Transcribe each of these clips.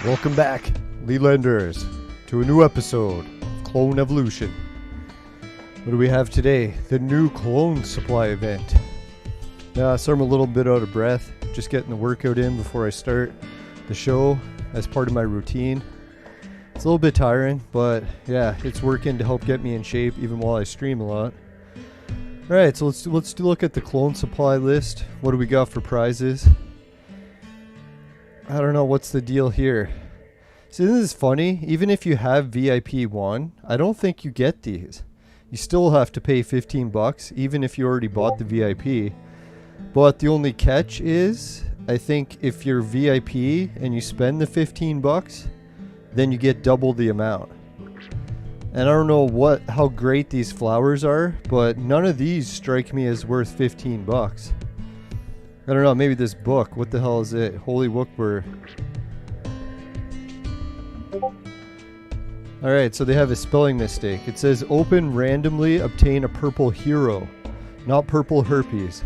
Welcome back, Lelanders, to a new episode of Clone Evolution. What do we have today? The new clone supply event. Yeah, so I'm a little bit out of breath, just getting the workout in before I start the show as part of my routine. It's a little bit tiring, but yeah, it's working to help get me in shape even while I stream a lot. Alright, so let's look at the clone supply list. What do we got for prizes? I don't know, what's the deal here? See, this is funny. Even if you have VIP 1, I don't think you get these. You still have to pay 15 bucks, even if you already bought the VIP. But the only catch is, I think if you're VIP and you spend the 15 bucks, then you get double the amount. And I don't know how great these flowers are, but none of these strike me as worth 15 bucks. I don't know, maybe this book. What the hell is it? Holy Wookber. Alright, so they have a spelling mistake. It says open randomly, obtain a purple hero. Not purple herpes.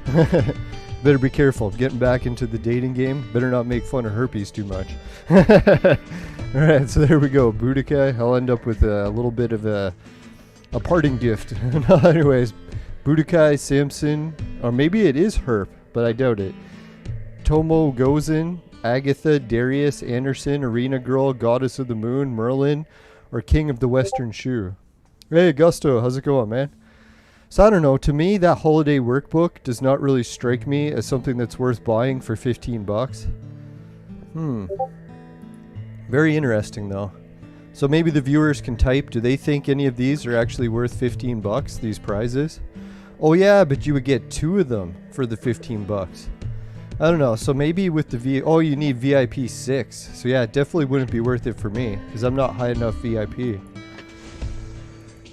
Better be careful. Getting back into the dating game. Better not make fun of herpes too much. Alright, so there we go. Budokai. I'll end up with a little bit of a parting gift. No, anyways, Budokai, Samson, or maybe it is Herp, but I doubt it. Tomo Gozen, Agatha, Darius, Anderson, Arena Girl, Goddess of the Moon, Merlin, or King of the Western Shoe. Hey, Augusto, how's it going, man? So I don't know, to me, that holiday workbook does not really strike me as something that's worth buying for 15 bucks. Very interesting, though. So maybe the viewers can type, do they think any of these are actually worth 15 bucks, these prizes? Oh yeah, but you would get 2 of them for the 15 bucks. I don't know, so maybe with the oh, you need VIP 6. So yeah, it definitely wouldn't be worth it for me, because I'm not high enough VIP.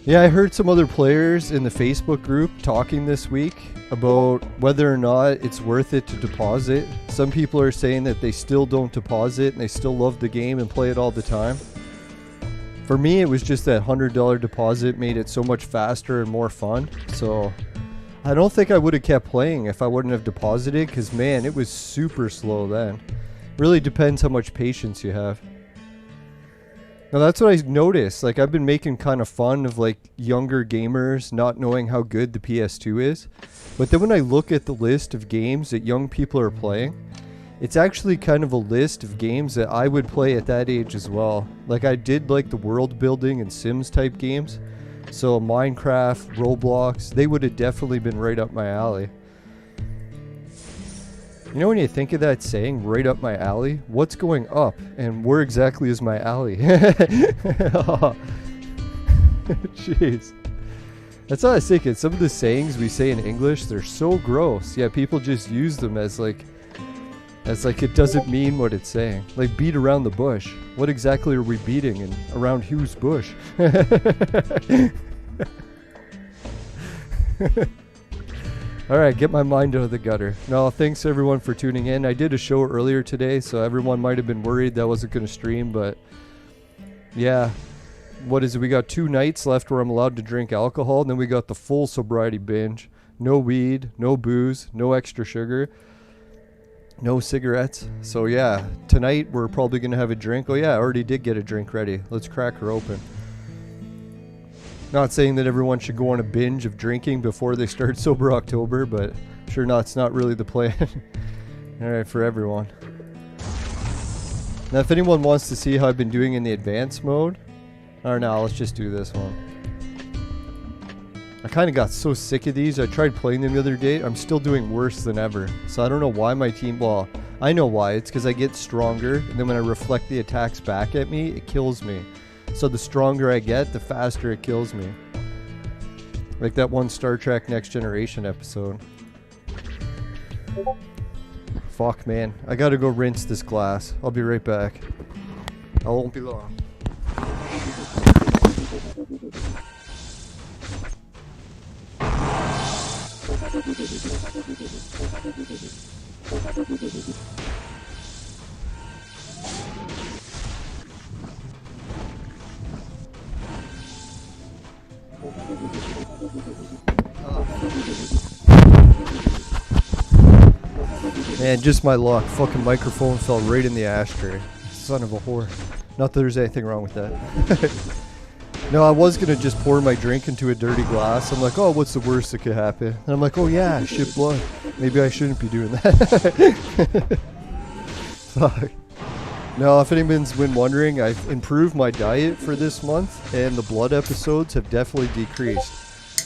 Yeah, I heard some other players in the Facebook group talking this week about whether or not it's worth it to deposit. Some people are saying that they still don't deposit and they still love the game and play it all the time. For me, it was just that $100 deposit made it so much faster and more fun. So I don't think I would have kept playing if I wouldn't have deposited, because man, it was super slow then. Really depends how much patience you have. Now that's what I noticed, like I've been making kind of fun of like younger gamers not knowing how good the PS2 is. But then when I look at the list of games that young people are playing, it's actually kind of a list of games that I would play at that age as well. Like I did like the world building and Sims type games. So Minecraft, Roblox, they would have definitely been right up my alley. You know when you think of that saying, right up my alley, what's going up and where exactly is my alley? Jeez. That's what I was thinking. Some of the sayings we say in English, they're so gross. Yeah, people just use them as like it doesn't mean what it's saying. Like beat around the bush. What exactly are we beating and around whose bush? Alright, get my mind out of the gutter. No, thanks everyone for tuning in. I did a show earlier today, so everyone might have been worried that I wasn't going to stream, but yeah. What is it? We got 2 nights left where I'm allowed to drink alcohol, and then we got the full sobriety binge. No weed, no booze, no extra sugar, no cigarettes. So yeah, tonight we're probably going to have a drink. Oh yeah, I already did get a drink ready. Let's crack her open. Not saying that everyone should go on a binge of drinking before they start Sober October, but sure not, it's not really the plan. Alright, for everyone. Now if anyone wants to see how I've been doing in the advanced mode, or no, let's just do this one. I kind of got so sick of these, I tried playing them the other day, I'm still doing worse than ever. So I don't know why my team, well, I know why, it's because I get stronger, and then when I reflect the attacks back at me, it kills me. So the stronger I get, the faster it kills me. Like that one Star Trek Next Generation episode. Fuck, man. I gotta go rinse this glass. I'll be right back. I won't be long. Man, just my luck. Fucking microphone fell right in the ashtray. son of a whore. Not that there's anything wrong with that. No, I was going to just pour my drink into a dirty glass. I'm like, oh, what's the worst that could happen? And I'm like, oh yeah, shit blood. Maybe I shouldn't be doing that. Fuck. No, if anyone's been wondering, I've improved my diet for this month, and the blood episodes have definitely decreased.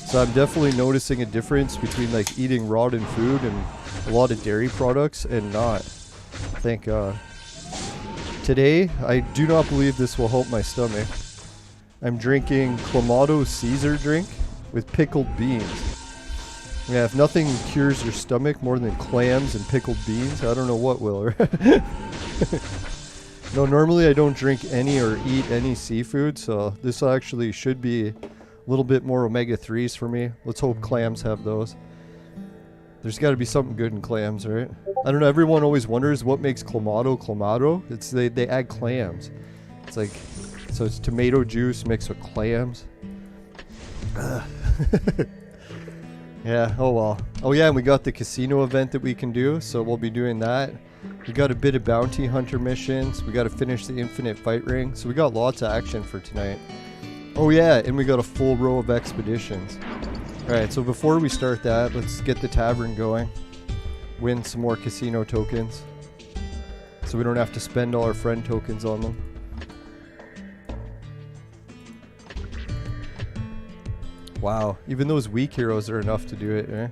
So I'm definitely noticing a difference between like eating rotten food and a lot of dairy products and not. Thank God. Today, I do not believe this will help my stomach. I'm drinking Clamato Caesar drink with pickled beans. Yeah, if nothing cures your stomach more than clams and pickled beans, I don't know what will. No, normally I don't drink any or eat any seafood, so this actually should be a little bit more omega-3s for me. Let's hope clams have those. There's got to be something good in clams, right? I don't know, everyone always wonders what makes Clamato Clamato. It's they add clams. It's like, so it's tomato juice mixed with clams. Yeah, oh well. Oh yeah, and we got the casino event that we can do, so we'll be doing that. We got a bit of bounty hunter missions. We got to finish the infinite fight ring. So we got lots of action for tonight. Oh yeah, and we got a full row of expeditions. Alright, so before we start that, let's get the tavern going. Win some more casino tokens. So we don't have to spend all our friend tokens on them. Wow, even those weak heroes are enough to do it, eh?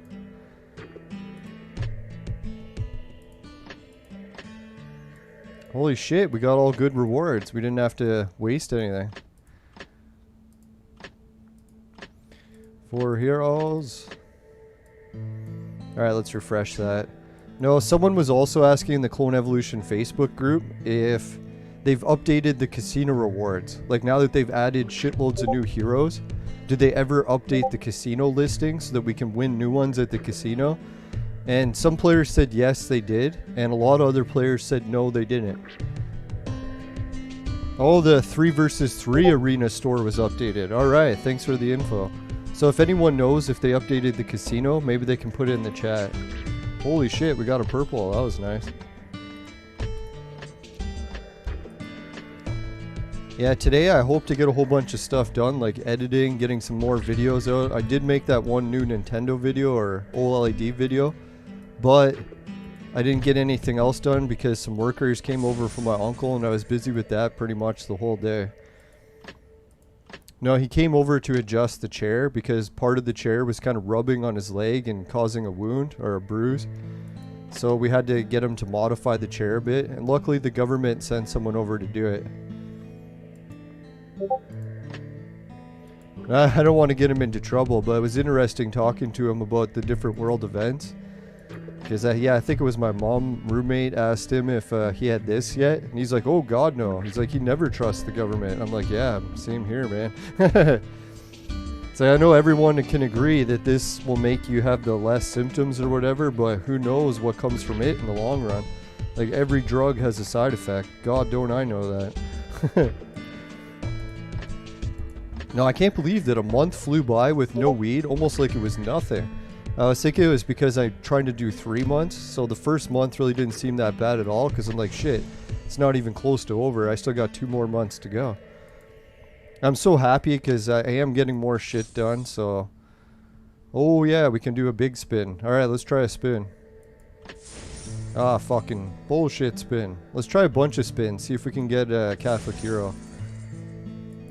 Holy shit, we got all good rewards. We didn't have to waste anything. 4 heroes. Alright, let's refresh that. No, someone was also asking in the Clone Evolution Facebook group if they've updated the casino rewards. Like now that they've added shitloads of new heroes, did they ever update the casino listing so that we can win new ones at the casino? And some players said yes, they did, and a lot of other players said no, they didn't. Oh, the 3 versus 3 arena store was updated. Alright, thanks for the info. So if anyone knows if they updated the casino, maybe they can put it in the chat. Holy shit, we got a purple. That was nice. Yeah, today I hope to get a whole bunch of stuff done, like editing, getting some more videos out. I did make that one new Nintendo video or OLED video, but I didn't get anything else done because some workers came over from my uncle and I was busy with that pretty much the whole day. No, he came over to adjust the chair because part of the chair was kind of rubbing on his leg and causing a wound or a bruise. So we had to get him to modify the chair a bit, and luckily the government sent someone over to do it. I don't want to get him into trouble, but it was interesting talking to him about the different world events. Because, yeah, I think it was my mom roommate asked him if he had this yet. And he's like, oh, God, no. He's like, he never trusts the government. I'm like, yeah, same here, man. So I know everyone can agree that this will make you have the less symptoms or whatever, but who knows what comes from it in the long run. Like, every drug has a side effect. God, don't I know that. No, I can't believe that a month flew by with no weed, almost like it was nothing. I was thinking it was because I'm trying to do 3 months, so the first month really didn't seem that bad at all, because I'm like, shit, it's not even close to over. I still got 2 more months to go. I'm so happy because I am getting more shit done, so... Oh yeah, we can do a big spin. Alright, let's try a spin. Ah, fucking bullshit spin. Let's try a bunch of spins, see if we can get a Catholic hero.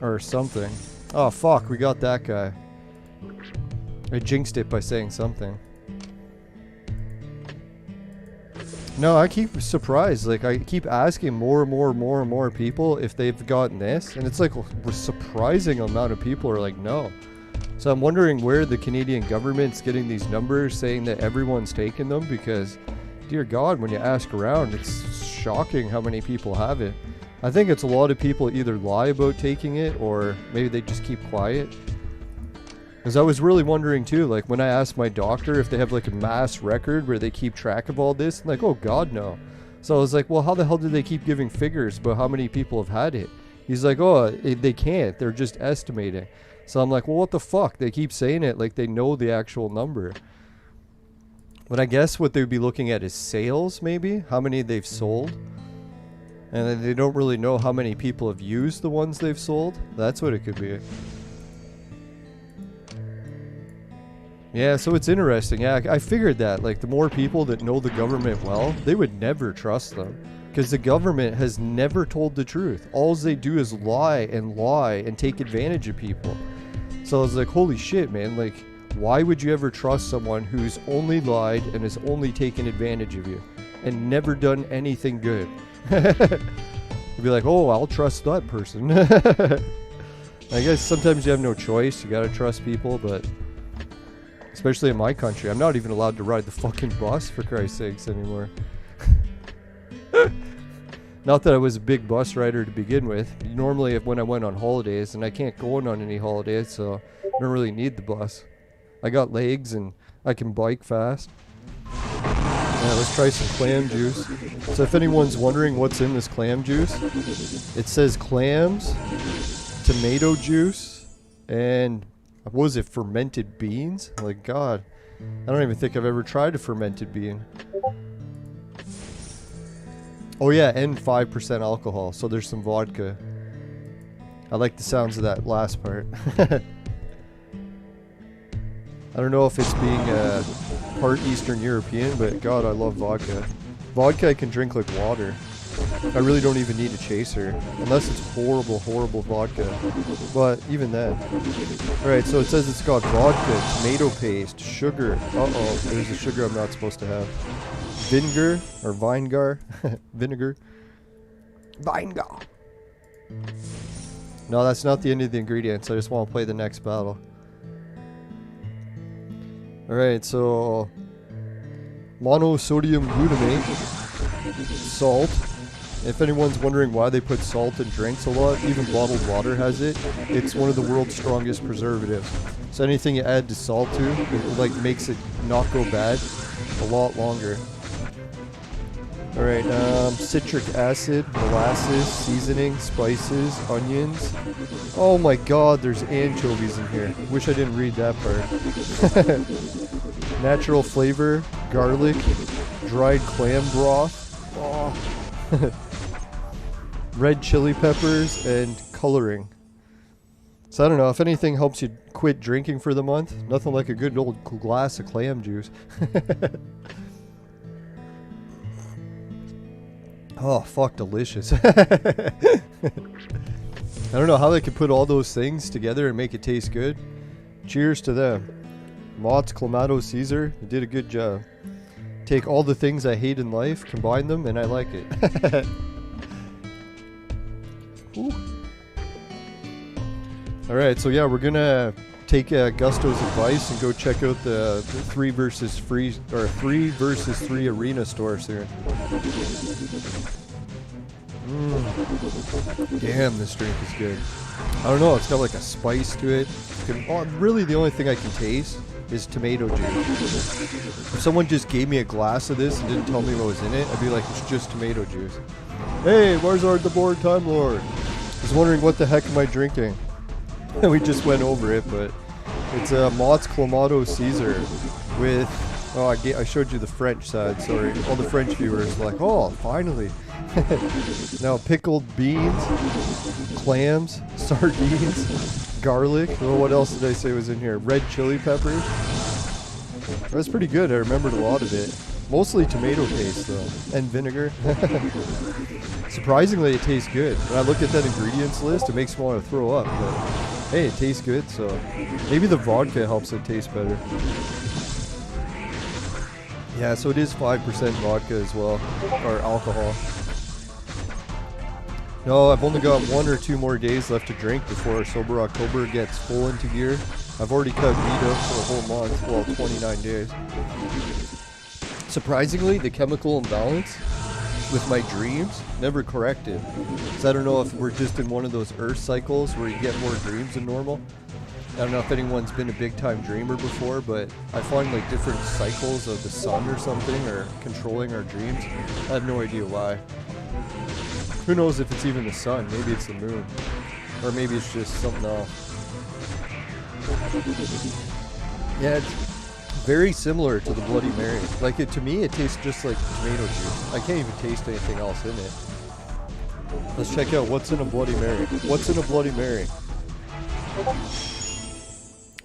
Or something. Oh fuck, we got that guy. I jinxed it by saying something. No, I keep surprised. Like, I keep asking more and more people if they've gotten this. And it's like a surprising amount of people are like, no. So I'm wondering where the Canadian government's getting these numbers saying that everyone's taking them. Because, dear God, when you ask around, it's shocking how many people have it. I think it's a lot of people either lie about taking it or maybe they just keep quiet. Because I was really wondering too, like when I asked my doctor if they have like a mass record where they keep track of all this, I'm like, oh God, no. So I was like, well, how the hell do they keep giving figures about how many people have had it? He's like, oh, they can't. They're just estimating. So I'm like, well, what the fuck? They keep saying it like they know the actual number. But I guess what they would be looking at is sales, maybe? How many they've sold? And then they don't really know how many people have used the ones they've sold. That's what it could be. Yeah, so it's interesting. Yeah, I figured that. Like, the more people that know the government well, they would never trust them. Because the government has never told the truth. All they do is lie and take advantage of people. So I was like, holy shit, man. Like, why would you ever trust someone who's only lied and has only taken advantage of you and never done anything good? You'd be like, oh, I'll trust that person. I guess sometimes you have no choice. You gotta trust people, but especially in my country, I'm not even allowed to ride the fucking bus, for Christ's sakes, anymore. Not that I was a big bus rider to begin with. Normally, when I went on holidays, and I can't go on any holidays, so I don't really need the bus. I got legs, and I can bike fast. Yeah, let's try some clam juice. So if anyone's wondering what's in this clam juice, it says clams, tomato juice, and what was it, fermented beans? Like, God, I don't even think I've ever tried a fermented bean. Oh yeah, and 5% alcohol, so there's some vodka. I like the sounds of that last part. I don't know if it's being part Eastern European, but God, I love vodka. Vodka I can drink like water. I really don't even need a chaser, unless it's horrible, horrible vodka. But even then. Alright, so it says it's got vodka, tomato paste, sugar. Uh-oh, there's a sugar I'm not supposed to have. Vinegar, or vinegar. Vinegar. Vinegar. No, that's not the end of the ingredients. I just want to play the next battle. Alright, so monosodium glutamate, salt. If anyone's wondering why they put salt in drinks a lot, even bottled water has it. It's one of the world's strongest preservatives. So anything you add to salt to, it like makes it not go bad a lot longer. Alright, citric acid, molasses, seasoning, spices, onions. Oh my God, there's anchovies in here. Wish I didn't read that part. Natural flavor, garlic, dried clam broth, oh. Red chili peppers, and coloring. So I don't know, if anything helps you quit drinking for the month, nothing like a good old glass of clam juice. Oh, fuck, delicious. I don't know how they could put all those things together and make it taste good. Cheers to them. Mott's Clamato Caesar, they did a good job. Take all the things I hate in life, combine them, and I like it. Alright, so yeah, we're gonna take Gusto's advice and go check out the 3 versus 3 arena store soon. Damn, this drink is good. I don't know, it's got like a spice to it. Really the only thing I can taste is tomato juice. If someone just gave me a glass of this and didn't tell me what was in it, I'd be like, it's just tomato juice. Hey, where's the board Time Lord? I was wondering what the heck am I drinking? We just went over it, but it's Mott's Clamato Caesar with, oh, I showed you the French side, sorry. All the French viewers were like, oh, finally. Now, pickled beans, clams, sardines, garlic. Oh, what else did I say was in here? Red chili peppers. That's pretty good. I remembered a lot of it. Mostly tomato paste, though, and vinegar. Surprisingly, it tastes good. When I look at that ingredients list, it makes me want to throw up, but hey, it tastes good, so maybe the vodka helps it taste better. Yeah, so it is 5% vodka as well, or alcohol. No, I've only got 1 or 2 more days left to drink before Sober October gets full into gear. I've already cut weed up for a whole month, well, 29 days. Surprisingly, the chemical imbalance with my dreams never corrected. So I don't know if we're just in one of those Earth cycles where you get more dreams than normal. I don't know if anyone's been a big time dreamer before, but I find like different cycles of the sun or something are controlling our dreams. I have no idea why. Who knows if it's even the sun? Maybe it's the moon. Or maybe it's just something else. Yeah, it's very similar to the Bloody Mary. Like, to me, it tastes just like tomato juice. I can't even taste anything else in it. Let's check out what's in a Bloody Mary. What's in a Bloody Mary?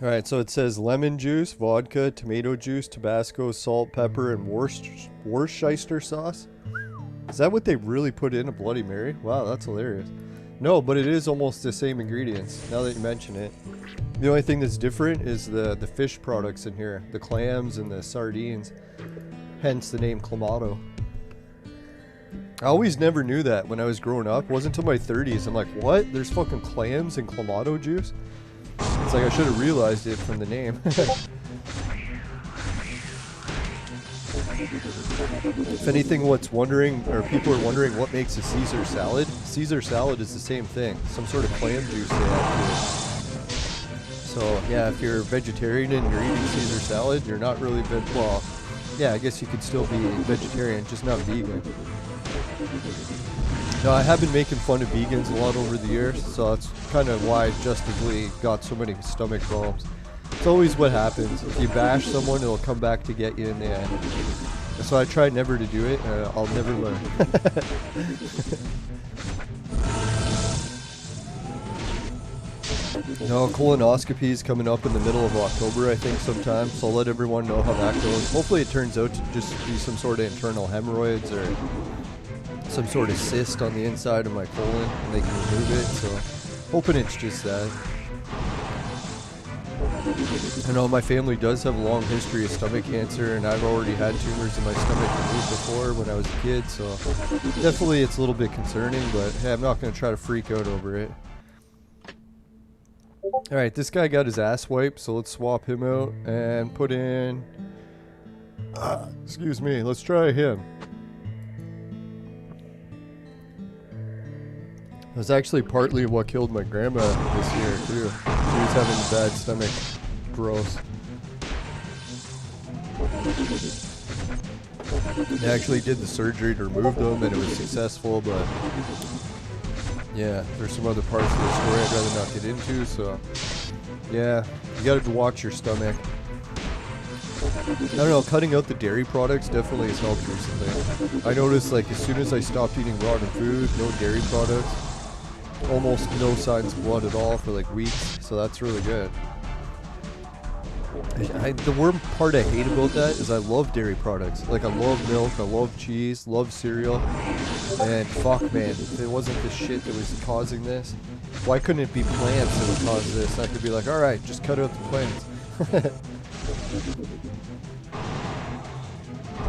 Alright, so it says lemon juice, vodka, tomato juice, Tabasco, salt, pepper, and Worcestershire sauce. Is that what they really put in a Bloody Mary? Wow, that's hilarious. No, but it is almost the same ingredients, now that you mention it. The only thing that's different is the fish products in here. The clams and the sardines. Hence the name Clamato. I always never knew that when I was growing up. It wasn't until my 30s. I'm like, what? There's fucking clams and Clamato juice? It's like I should have realized it from the name. If anything, people are wondering what makes a Caesar salad. Caesar salad is the same thing. Some sort of clam juice they add to it. So yeah, if you're a vegetarian and you're eating Caesar salad, you're not really well, yeah, I guess you could still be vegetarian, just not vegan. No, I have been making fun of vegans a lot over the years, so that's kind of why I justifully got so many stomach problems. It's always what happens. If you bash someone, it'll come back to get you in the end. So I try never to do it, I'll never learn. No, colonoscopy is coming up in the middle of October, I think, sometime, so I'll let everyone know how that goes. Hopefully it turns out to just be some sort of internal hemorrhoids or some sort of cyst on the inside of my colon, and they can remove it, so hoping it's just that. I know my family does have a long history of stomach cancer, and I've already had tumors in my stomach removed before when I was a kid, so definitely it's a little bit concerning, but hey, I'm not going to try to freak out over it. Alright, this guy got his ass wiped, so let's swap him out and put in... excuse me, let's try him. That's actually partly what killed my grandma this year, too. She was having a bad stomach. Gross. They actually did the surgery to remove them, and it was successful, but... yeah, there's some other parts of the story I'd rather not get into, so... yeah, you gotta watch your stomach. I don't know, cutting out the dairy products definitely has helped recently. I noticed, like, as soon as I stopped eating rotten food, no dairy products, almost no signs of blood at all for like weeks, so that's really good. The worst part I hate about that is I love dairy products. Like, I love milk, I love cheese, love cereal, and fuck, man, if it wasn't the shit that was causing this, why couldn't it be plants that would cause this? I could be like, alright, just cut out the plants.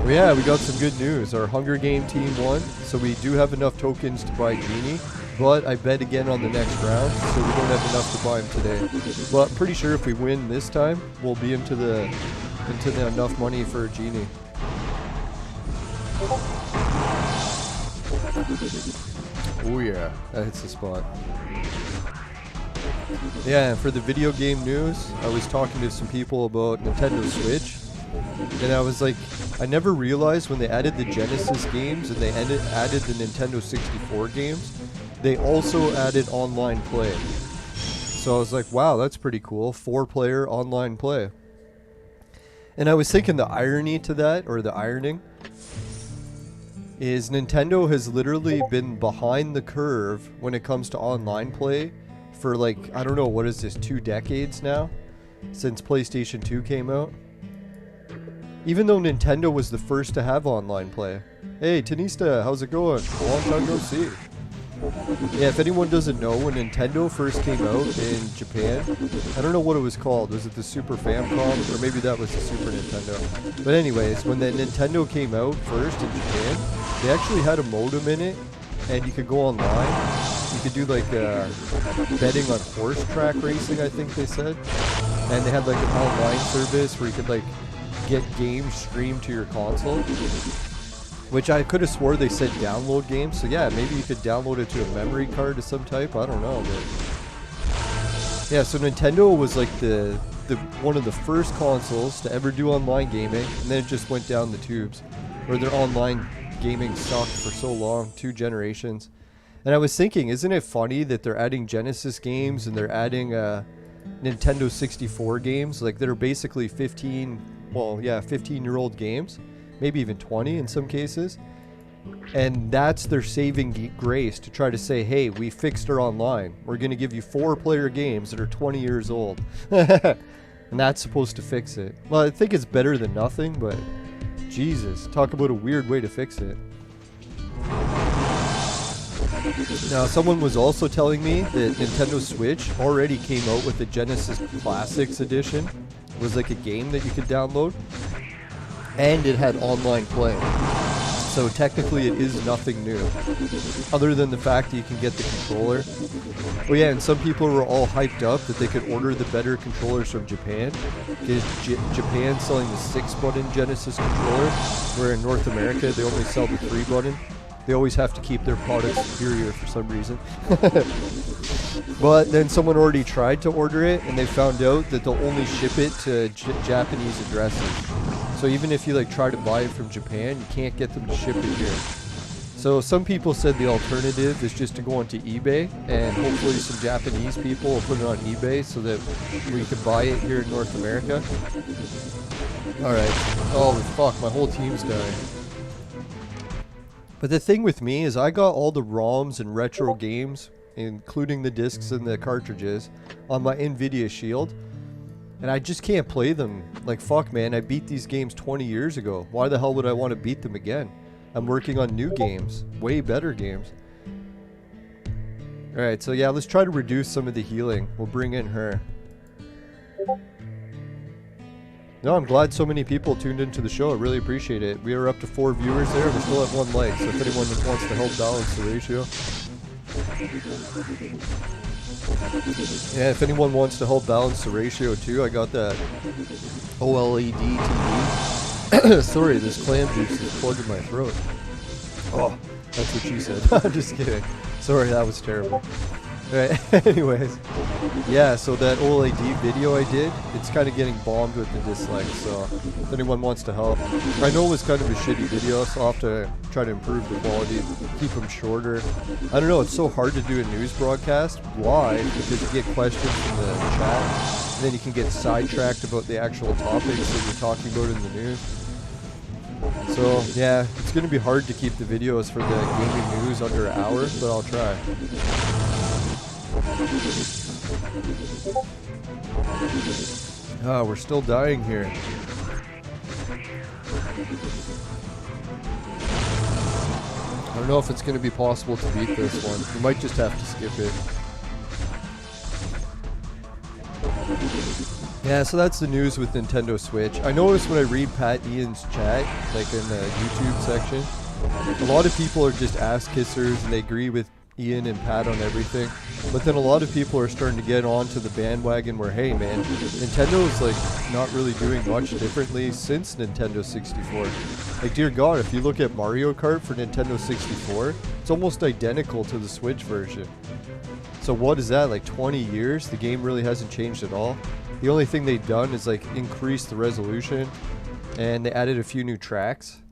Well, yeah, we got some good news. Our Hunger Game team won, so we do have enough tokens to buy Genie. But I bet again on the next round, so we don't have enough to buy him today. But I'm pretty sure if we win this time, we'll be into the enough money for a Genie. Oh yeah, that hits the spot. Yeah, and for the video game news, I was talking to some people about Nintendo Switch, and I was like, I never realized when they added the Genesis games and they added the Nintendo 64 games, they also added online play. So I was like, wow, that's pretty cool. 4-player online play. And I was thinking the irony to that, or the ironing, is Nintendo has literally been behind the curve when it comes to online play for like, I don't know, what is this, 2 decades now? Since PlayStation 2 came out. Even though Nintendo was the first to have online play. Hey, Tanista, how's it going? Long time no see. Yeah, if anyone doesn't know, when Nintendo first came out in Japan, I don't know what it was called. Was it the Super Famicom? Or maybe that was the Super Nintendo. But anyways, when the Nintendo came out first in Japan, they actually had a modem in it, and you could go online. You could do like betting on horse track racing, I think they said. And they had like an online service where you could like get games streamed to your console. Which I could have swore they said download games. So yeah, maybe you could download it to a memory card of some type. I don't know. But yeah, so Nintendo was like the one of the first consoles to ever do online gaming. And then it just went down the tubes. Or their online gaming sucked for so long. 2 generations. And I was thinking, isn't it funny that they're adding Genesis games and they're adding Nintendo 64 games? Like, that are basically 15-year-old games. Maybe even 20 in some cases. And that's their saving grace to try to say, hey, we fixed our online. We're going to give you 4-player games that are 20 years old. And that's supposed to fix it. Well, I think it's better than nothing, but Jesus, talk about a weird way to fix it. Now, someone was also telling me that Nintendo Switch already came out with the Genesis Classics Edition. It was like a game that you could download, and it had online play. So technically it is nothing new, other than the fact that you can get the controller. Oh yeah, and some people were all hyped up that they could order the better controllers from Japan, because Japan's selling the 6-button Genesis controller, where in North America they only sell the 3-button. They always have to keep their product superior for some reason. But then someone already tried to order it, and they found out that they'll only ship it to Japanese addresses. So even if you like try to buy it from Japan, you can't get them to ship it here. So some people said the alternative is just to go onto eBay, and hopefully some Japanese people will put it on eBay so that we can buy it here in North America. Alright. Oh fuck, my whole team's dying. But the thing with me is I got all the ROMs and retro games, including the discs and the cartridges, on my NVIDIA Shield. And I just can't play them. Like, fuck, man, I beat these games 20 years ago. Why the hell would I want to beat them again? I'm working on new games. Way better games. Alright, so yeah, let's try to reduce some of the healing. We'll bring in her. No, I'm glad so many people tuned into the show. I really appreciate it. We are up to 4 viewers there. We still have 1 like, so if anyone wants to help balance the ratio. Yeah, if anyone wants to help balance the ratio too, I got that OLED TV. Sorry, this clam juice is plugging my throat. Oh, that's what she said. I'm just kidding. Sorry, that was terrible. Alright, anyways. Yeah, so that OLED video I did, it's kind of getting bombed with the dislikes, so if anyone wants to help. I know it was kind of a shitty video, so I'll have to try to improve the quality, keep them shorter. I don't know, it's so hard to do a news broadcast live because you get questions from the chat, and then you can get sidetracked about the actual topics that you're talking about in the news. So, yeah, it's going to be hard to keep the videos for the gaming news under an hour, but I'll try. Ah, we're still dying here. I don't know if it's going to be possible to beat this one. We might just have to skip it. Yeah, so that's the news with Nintendo Switch. I noticed when I read Pat Ian's chat, like in the YouTube section, a lot of people are just ass kissers and they agree with Ian and Pat on everything. But then a lot of people are starting to get onto the bandwagon where, hey man, Nintendo's like not really doing much differently since Nintendo 64. Like, dear God, if you look at Mario Kart for Nintendo 64, it's almost identical to the Switch version. So what is that, like 20 years? The game really hasn't changed at all. The only thing they've done is like increase the resolution, and they added a few new tracks.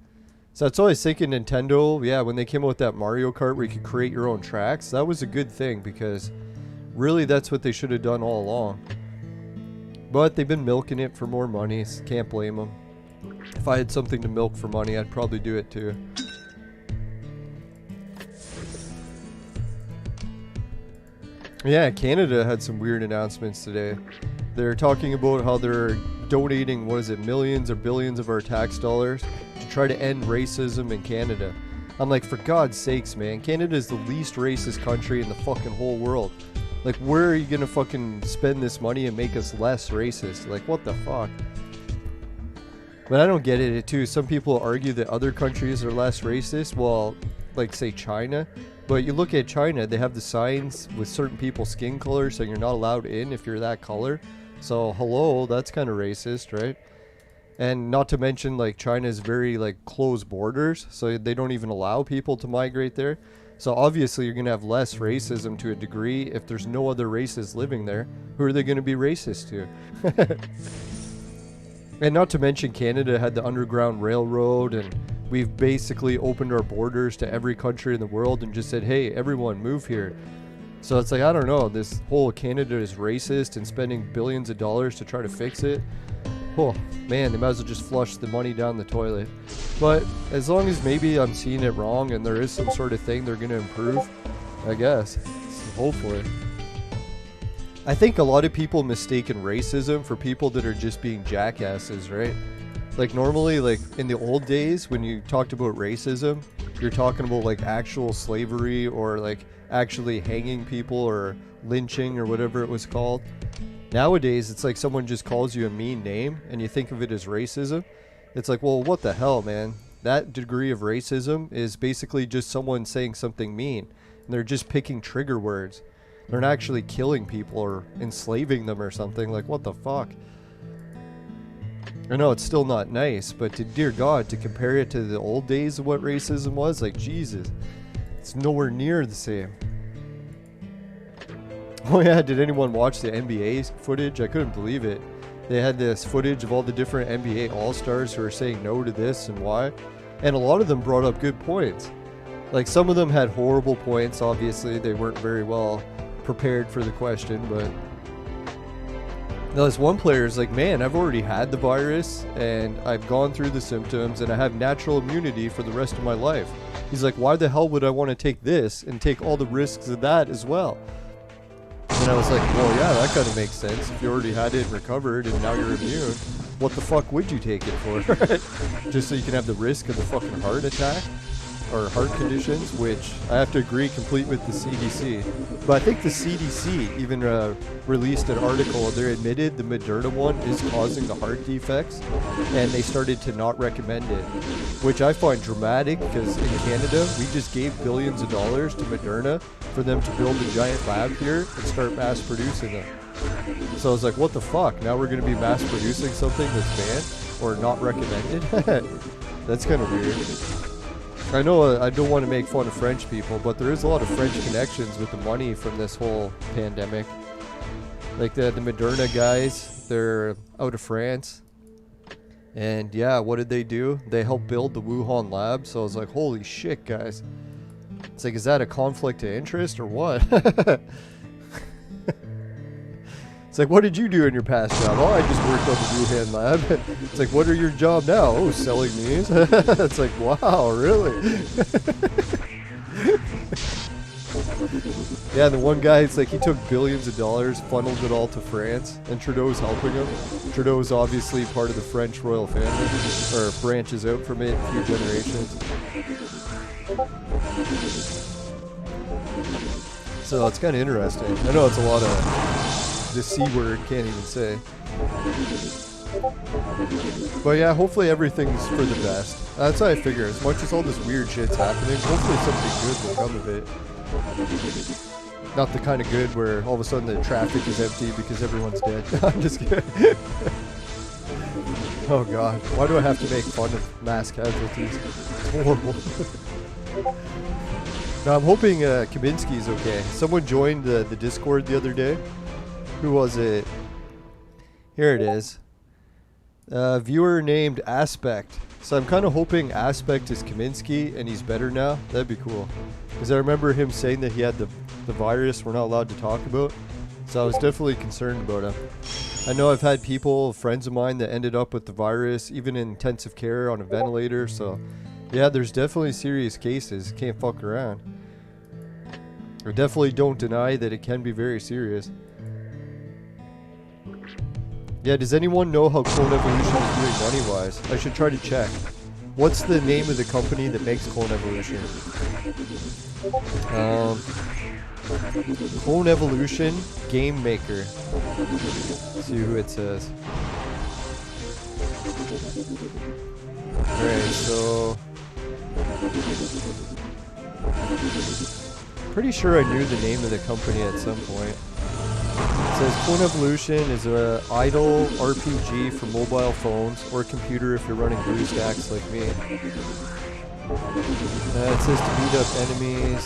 So that's all I was thinking. Nintendo, yeah, when they came out with that Mario Kart where you could create your own tracks, that was a good thing because really that's what they should have done all along. But they've been milking it for more money, so can't blame them. If I had something to milk for money, I'd probably do it too. Yeah, Canada had some weird announcements today. They're talking about how they're donating, what is it, millions or billions of our tax dollars to try to end racism in Canada. I'm like, for God's sakes, man, Canada is the least racist country in the fucking whole world. Like, where are you gonna fucking spend this money and make us less racist? Like, what the fuck? But I don't get it too. Some people argue that other countries are less racist. Well, like say China. But you look at China, they have the signs with certain people's skin color saying you're not allowed in if you're that color. So hello, that's kind of racist, right? And not to mention, like, China is very like closed borders, so they don't even allow people to migrate there. So obviously you're gonna have less racism to a degree if there's no other races living there. Who are they gonna be racist to? And not to mention Canada had the Underground Railroad, and we've basically opened our borders to every country in the world and just said, hey, everyone move here. So it's like, I don't know, this whole Canada is racist and spending billions of dollars to try to fix it. Oh, man, they might as well just flush the money down the toilet. But as long as maybe I'm seeing it wrong and there is some sort of thing they're going to improve, I guess. Hopefully. I think a lot of people mistaken racism for people that are just being jackasses, right? Like normally, like in the old days when you talked about racism, you're talking about like actual slavery or like actually hanging people or lynching or whatever it was called. Nowadays, it's like someone just calls you a mean name and you think of it as racism. It's like, well, what the hell, man? That degree of racism is basically just someone saying something mean. And they're just picking trigger words. They're not actually killing people or enslaving them or something. Like, what the fuck? I know it's still not nice, but dear God, to compare it to the old days of what racism was, like, Jesus. It's nowhere near the same. Oh yeah, did anyone watch the NBA footage? I couldn't believe it. They had this footage of all the different NBA All-Stars who are saying no to this and why. And a lot of them brought up good points. Like, some of them had horrible points, obviously. They weren't very well prepared for the question, but... Now, this one player is like, man, I've already had the virus, and I've gone through the symptoms, and I have natural immunity for the rest of my life. He's like, why the hell would I want to take this and take all the risks of that as well? And I was like, well, yeah, that kind of makes sense. If you already had it and recovered and now you're immune, what the fuck would you take it for? Just so you can have the risk of the fucking heart attack or heart conditions, which I have to agree complete with the CDC. But I think the CDC even released an article. They admitted the Moderna one is causing the heart defects, and they started to not recommend it, which I find dramatic because in Canada, we just gave billions of dollars to Moderna for them to build a giant lab here and start mass producing them. So I was like, what the fuck? Now we're going to be mass producing something that's banned or not recommended? That's kind of weird. I know I don't want to make fun of French people, but there is a lot of French connections with the money from this whole pandemic. Like the Moderna guys, they're out of France. And yeah, what did they do? They helped build the Wuhan lab. So I was like, holy shit, guys. It's like, is that a conflict of interest or what? It's like, what did you do in your past job? Oh, I just worked on the Wuhan lab. It's like, what are your job now? Oh, selling these. It's like, wow, really? Yeah, the one guy, it's like he took billions of dollars, funneled it all to France, and Trudeau's helping him. Trudeau's obviously part of the French royal family, or branches out from it a few generations. So it's kind of interesting. I know it's a lot of... the C word, can't even say. But yeah, hopefully everything's for the best. That's how I figure. As much as all this weird shit's happening, hopefully something good will come of it. Not the kind of good where all of a sudden the traffic is empty because everyone's dead. I'm just kidding. Oh god, why do I have to make fun of mass casualties? It's horrible. Now I'm hoping Kaminsky's okay. Someone joined the Discord the other day. Who was it? Here it is. Viewer named Aspect. So I'm kind of hoping Aspect is Kaminsky and he's better now. That'd be cool. Because I remember him saying that he had the virus we're not allowed to talk about. So I was definitely concerned about him. I know I've had people, friends of mine, that ended up with the virus, even in intensive care on a ventilator. So yeah, there's definitely serious cases. Can't fuck around. I definitely don't deny that it can be very serious. Yeah, does anyone know how Clone Evolution is doing money-wise? I should try to check. What's the name of the company that makes Clone Evolution? Clone Evolution Game Maker. Let's see who it says. Alright, so... pretty sure I knew the name of the company at some point. It says Clone Evolution is an idle RPG for mobile phones or computer if you're running BlueStacks like me. It says to beat up enemies.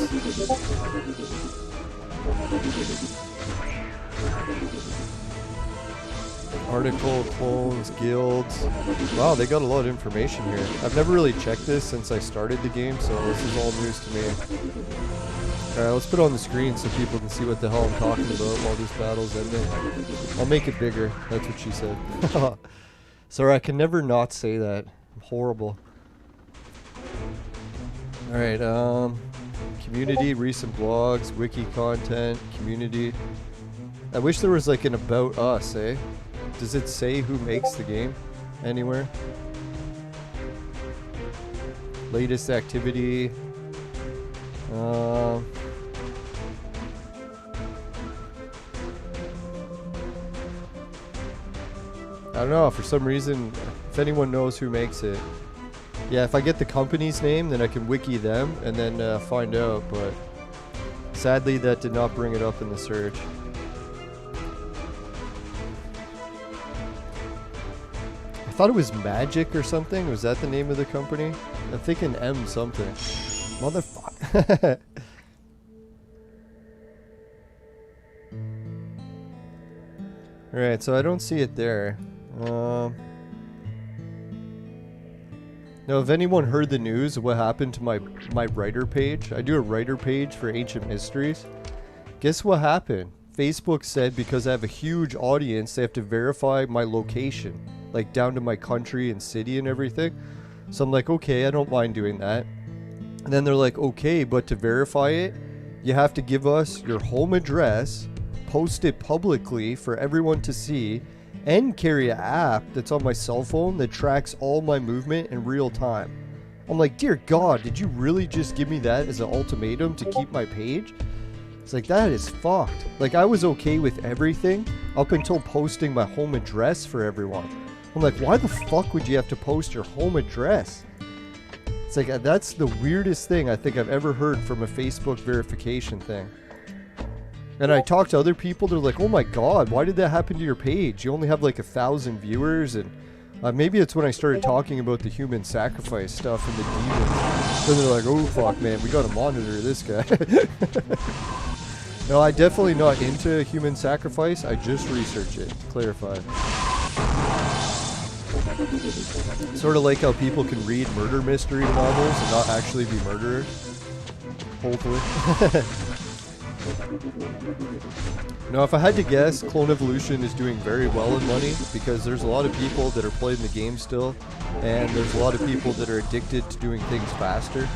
Article, clones, guilds. Wow, they got a lot of information here. I've never really checked this since I started the game, so this is all news to me. Alright, let's put it on the screen so people can see what the hell I'm talking about while this battle's ending. I'll make it bigger. That's what she said. Sorry, I can never not say that. I'm horrible. Alright, community, recent blogs, wiki content, community. I wish there was like an about us, eh? Does it say who makes the game anywhere? Latest activity. I don't know, for some reason, if anyone knows who makes it. Yeah, if I get the company's name, then I can wiki them and then find out, but sadly that did not bring it up in the search. I thought it was Magic or something. Was that the name of the company? I'm thinking M something. Motherfucker. Alright, so I don't see it there. Now, if anyone heard the news of what happened to my writer page, I do a writer page for Ancient Mysteries. Guess what happened? Facebook said because I have a huge audience, they have to verify my location, like down to my country and city and everything. So I'm like, okay, I don't mind doing that. And then they're like, okay, but to verify it, you have to give us your home address, post it publicly for everyone to see, and carry an app that's on my cell phone that tracks all my movement in real time. I'm like, dear God, did you really just give me that as an ultimatum to keep my page? It's like, that is fucked. Like, I was okay with everything up until posting my home address for everyone. I'm like, why the fuck would you have to post your home address? It's like, that's the weirdest thing I think I've ever heard from a Facebook verification thing. And I talked to other people, they're like, oh my God, why did that happen to your page? You only have like 1,000 viewers. And maybe it's when I started talking about the human sacrifice stuff and the demons. Then they're like, oh fuck man, we gotta monitor this guy. No, I'm definitely not into human sacrifice. I just research it, to clarify. Sort of like how people can read murder mystery novels and not actually be murderers. Hopefully. Now, if I had to guess, Clone Evolution is doing very well in money because there's a lot of people that are playing the game still, and there's a lot of people that are addicted to doing things faster.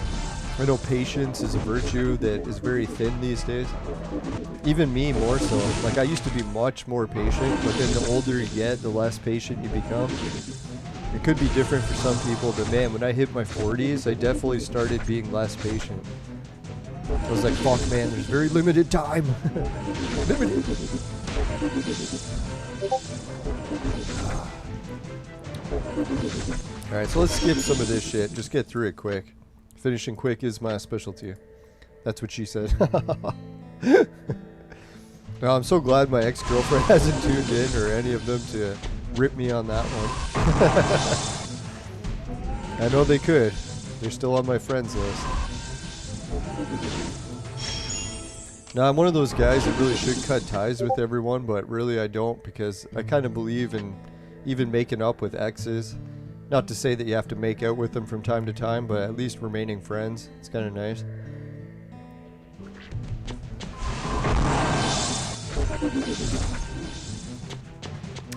I know patience is a virtue that is very thin these days. Even me more so. Like, I used to be much more patient, but then the older you get, the less patient you become. It could be different for some people, but man, when I hit my 40s, I definitely started being less patient. I was like, fuck man, there's very limited time. Limited. Alright, so let's skip some of this shit. Just get through it quick. Finishing quick is my specialty. That's what she said. Now, I'm so glad my ex-girlfriend hasn't tuned in or any of them to rip me on that one. I know they could. They're still on my friends list. Now, I'm one of those guys that really should cut ties with everyone, but really I don't, because I kind of believe in even making up with exes. Not to say that you have to make out with them from time to time, but at least remaining friends. It's kind of nice.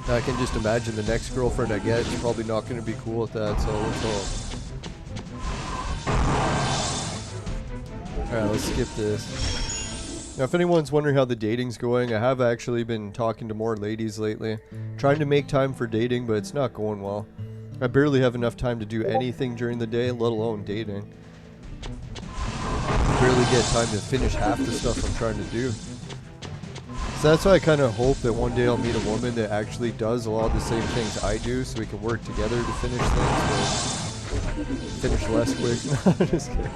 I can just imagine the next girlfriend I get is probably not going to be cool with that, so let's hope. Alright, let's skip this. Now, if anyone's wondering how the dating's going, I have actually been talking to more ladies lately. Trying to make time for dating, but it's not going well. I barely have enough time to do anything during the day, let alone dating. I barely get time to finish half the stuff I'm trying to do. So that's why I kind of hope that one day I'll meet a woman that actually does a lot of the same things I do, so we can work together to finish things, but finish less quick. No, I'm just kidding.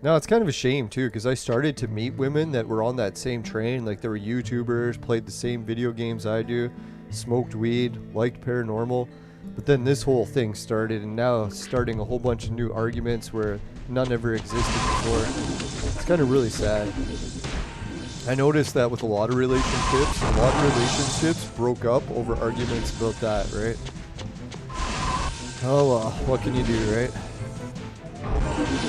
No, it's kind of a shame too, because I started to meet women that were on that same train, like they were YouTubers, played the same video games I do, smoked weed, liked paranormal, but then this whole thing started, and now it's starting a whole bunch of new arguments where none ever existed before. It's kind of really sad. I noticed that with a lot of relationships broke up over arguments about that, right? Oh well, what can you do, right?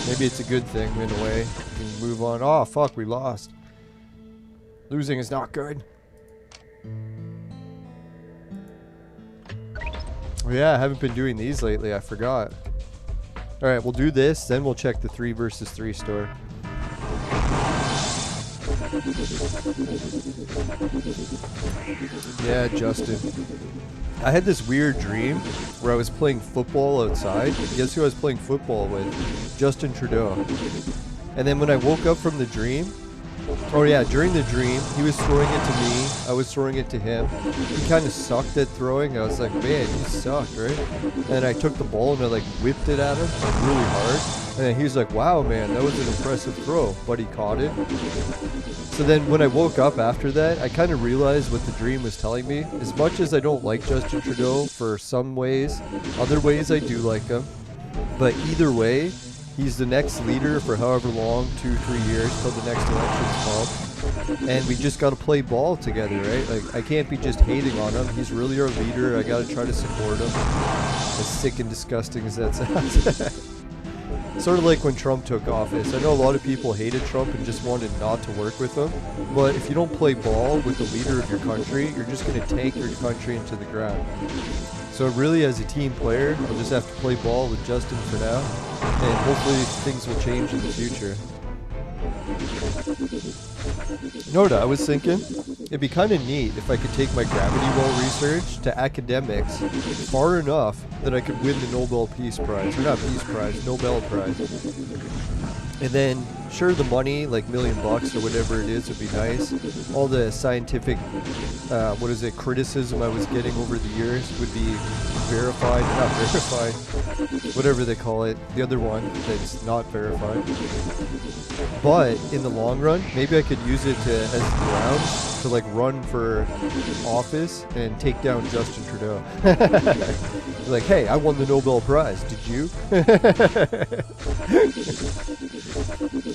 Maybe it's a good thing in a way. You can move on. Oh fuck, we lost. Losing is not good. Oh yeah, I haven't been doing these lately. I forgot. Alright, we'll do this, then we'll check the 3 versus 3 store. Yeah, Justin. I had this weird dream where I was playing football outside. Guess who I was playing football with? Justin Trudeau. And then when I woke up from the dream, oh yeah, during the dream, he was throwing it to me, I was throwing it to him. He kind of sucked at throwing. I was like, man, you suck, right? And I took the ball and I like whipped it at him like really hard. And then he was like, wow, man, that was an impressive throw, but he caught it. So then when I woke up after that, I kind of realized what the dream was telling me. As much as I don't like Justin Trudeau for some ways, other ways I do like him. But either way, he's the next leader for however long, 2-3 years till the next election's called. And we just got to play ball together, right? Like, I can't be just hating on him. He's really our leader. I got to try to support him. As sick and disgusting as that sounds. Sort of like when Trump took office. I know a lot of people hated Trump and just wanted not to work with him. But if you don't play ball with the leader of your country, you're just going to take your country into the ground. So really, as a team player, I'll just have to play ball with Justin for now. And hopefully things will change in the future. You know what I was thinking? It'd be kind of neat if I could take my gravity well research to academics far enough that I could win the Nobel Peace Prize. Or not Peace Prize, Nobel Prize. And then, sure, the money, like $1 million or whatever it is, would be nice. All the scientific, criticism I was getting over the years would be verified, not verified, whatever they call it, the other one that's not verified. But in the long run, maybe I could use it as grounds to like run for office and take down Justin Trudeau. Like, hey, I won the Nobel Prize. Did you?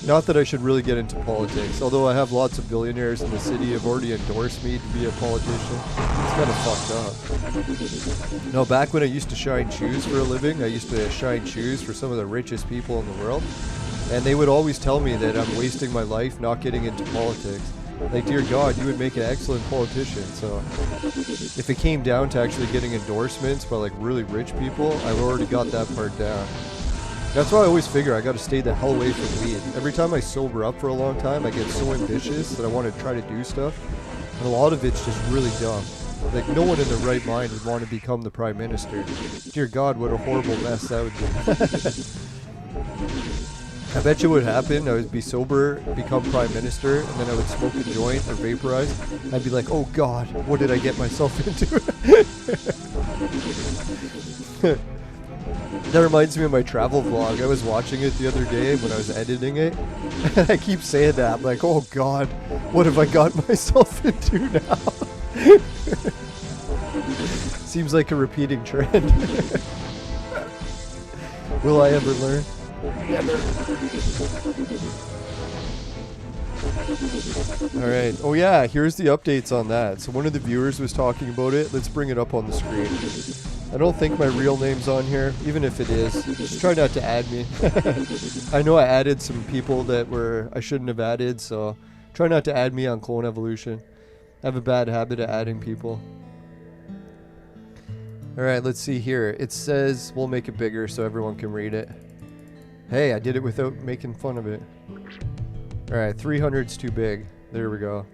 Not that I should really get into politics, although I have lots of billionaires in the city have already endorsed me to be a politician. It's kind of fucked up. No, back when I used to shine shoes for a living, I used to shine shoes for some of the richest people in the world. And they would always tell me that I'm wasting my life not getting into politics. Like, dear God, you would make an excellent politician. So if it came down to actually getting endorsements by like really rich people, I've already got that part down. That's why I always figure I got to stay the hell away from weed. Every time I sober up for a long time, I get so ambitious that I want to try to do stuff. And a lot of it's just really dumb. Like, no one in their right mind would want to become the Prime Minister. Dear God, what a horrible mess that would be. I bet you what would happen, I would be sober, become Prime Minister, and then I would smoke a joint or vaporize. I'd be like, oh God, what did I get myself into? That reminds me of my travel vlog. I was watching it the other day when I was editing it. And I keep saying that. I'm like, oh God, what have I got myself into now? Seems like a repeating trend. Will I ever learn? Never. Alright. Oh yeah, here's the updates on that. So one of the viewers was talking about it. Let's bring it up on the screen. I don't think my real name's on here, even if it is. Just try not to add me. I know I added some people that I shouldn't have added, so try not to add me on Clone Evolution. I have a bad habit of adding people. Alright, let's see here. It says, we'll make it bigger so everyone can read it. Hey, I did it without making fun of it. Alright, 300's too big. There we go.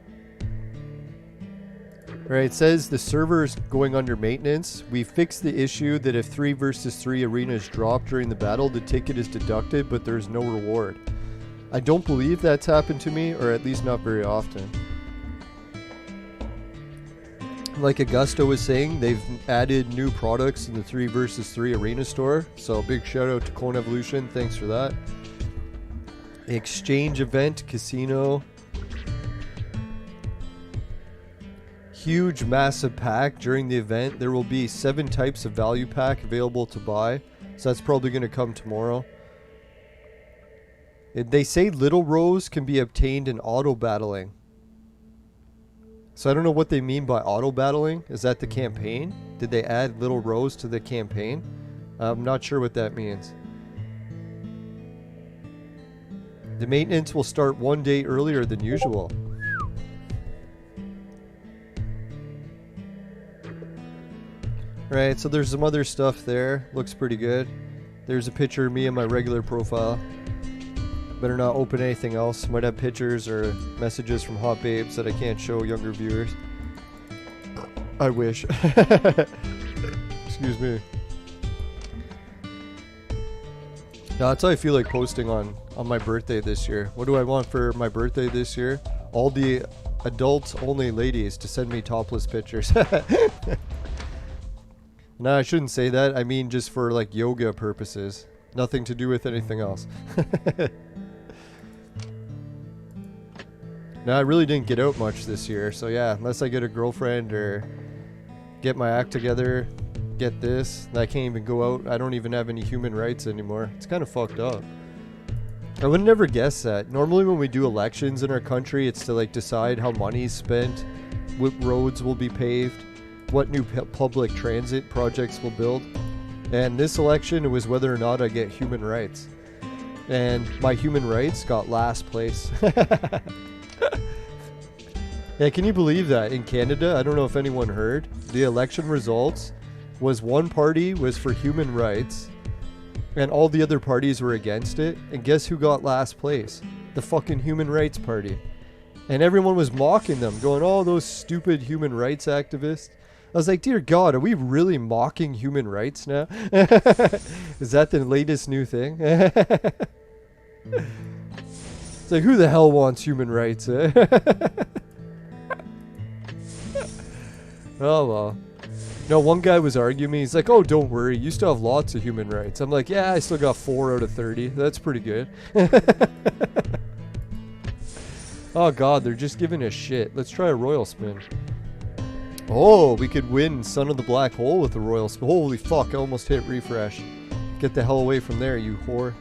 Alright, it says the server is going under maintenance. We fixed the issue that if 3 versus 3 arenas drop during the battle, the ticket is deducted, but there's no reward. I don't believe that's happened to me, or at least not very often. Like Augusto was saying, they've added new products in the 3 versus 3 arena store. So big shout out to Clone Evolution. Thanks for that. Exchange event, casino. Huge massive pack during the event. There will be 7 types of value pack available to buy. So that's probably going to come tomorrow. They say Little Rose can be obtained in auto battling. So I don't know what they mean by auto battling. Is that the campaign? Did they add Little Rose to the campaign? I'm not sure what that means. The maintenance will start 1 day earlier than usual. Right, so there's some other stuff there. Looks pretty good. There's a picture of me in my regular profile. Better not open anything else. Might have pictures or messages from hot babes that I can't show younger viewers. I wish. Excuse me. No, that's how I feel like posting on my birthday this year. What do I want for my birthday this year? All the adults only ladies to send me topless pictures. No, I shouldn't say that. I mean just for like yoga purposes. Nothing to do with anything else. No, I really didn't get out much this year. So yeah, unless I get a girlfriend or get my act together, get this, I can't even go out. I don't even have any human rights anymore. It's kind of fucked up. I would never guess that. Normally when we do elections in our country, it's to like decide how money is spent, what roads will be paved, what new public transit projects will build. And this election, it was whether or not I get human rights. And my human rights got last place. Yeah, can you believe that? In Canada, I don't know if anyone heard, the election results was one party was for human rights and all the other parties were against it. And guess who got last place? The fucking Human Rights Party. And everyone was mocking them, going, oh, those stupid human rights activists. I was like, dear God, are we really mocking human rights now? Is that the latest new thing? It's like, who the hell wants human rights? Oh, well. No, one guy was arguing me. He's like, oh, don't worry. You still have lots of human rights. I'm like, yeah, I still got 4 out of 30. That's pretty good. Oh, God, they're just giving a shit. Let's try a royal spin. Oh, we could win Son of the Black Hole with a royal spin. Holy fuck, I almost hit refresh. Get the hell away from there, you whore.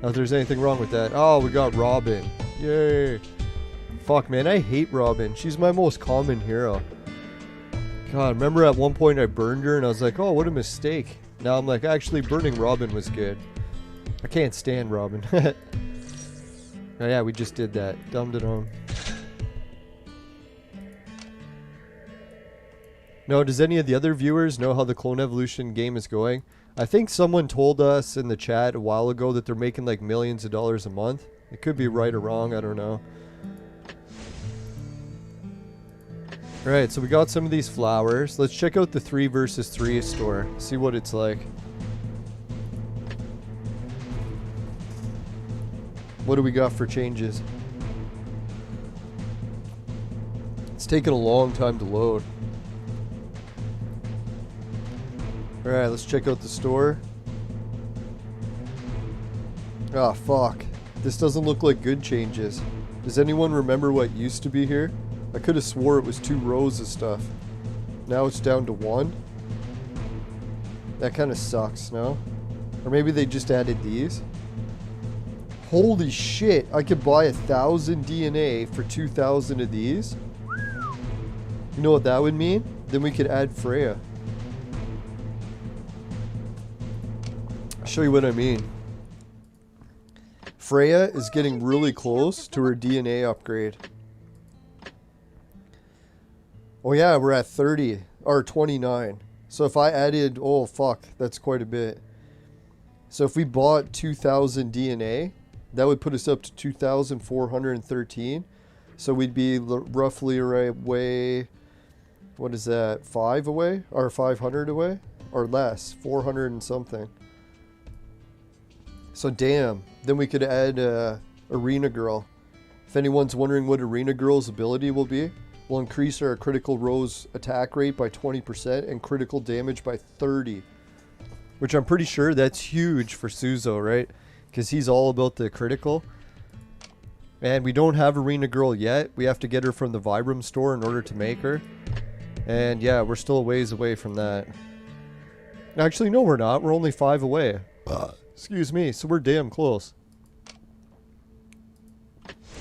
Not if there's anything wrong with that. Oh, we got Robin. Yay. Fuck, man, I hate Robin. She's my most common hero. God, remember at one point I burned her and I was like, oh, what a mistake. Now I'm like, actually burning Robin was good. I can't stand Robin. Oh yeah, we just did that. Dum-da-dum. No, does any of the other viewers know how the Clone Evolution game is going? I think someone told us in the chat a while ago that they're making like millions of dollars a month. It could be right or wrong, I don't know. Alright, so we got some of these flowers. Let's check out the 3 versus 3 store. See what it's like. What do we got for changes? It's taking a long time to load. Alright, let's check out the store. Ah, fuck. This doesn't look like good changes. Does anyone remember what used to be here? I could have swore it was 2 rows of stuff. Now it's down to 1. That kind of sucks, no? Or maybe they just added these. Holy shit, I could buy 1,000 DNA for 2,000 of these. You know what that would mean? Then we could add Freya. I'll show you what I mean. Freya is getting really close to her DNA upgrade. Oh yeah, we're at 30, or 29. So if I added, oh fuck, that's quite a bit. So if we bought 2,000 DNA, that would put us up to 2,413. So we'd be roughly away, what is that, 5 away? Or 500 away? Or less, 400 and something. So damn, then we could add Arena Girl. If anyone's wondering what Arena Girl's ability will be, we'll increase our critical rose attack rate by 20% and critical damage by 30. Which I'm pretty sure that's huge for Suzo, right? Because he's all about the critical. And we don't have Arena Girl yet. We have to get her from the Vibram store in order to make her. And yeah, we're still a ways away from that. Actually, no we're not. We're only 5 away. Excuse me, so we're damn close.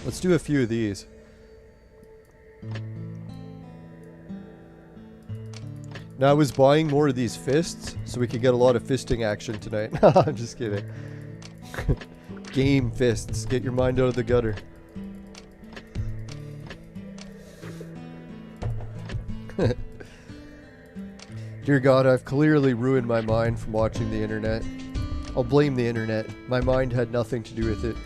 Let's do a few of these. Now I was buying more of these fists so we could get a lot of fisting action tonight. I'm just kidding. Game fists. Get your mind out of the gutter. Dear God, I've clearly ruined my mind from watching the internet. I'll blame the internet. My mind had nothing to do with it.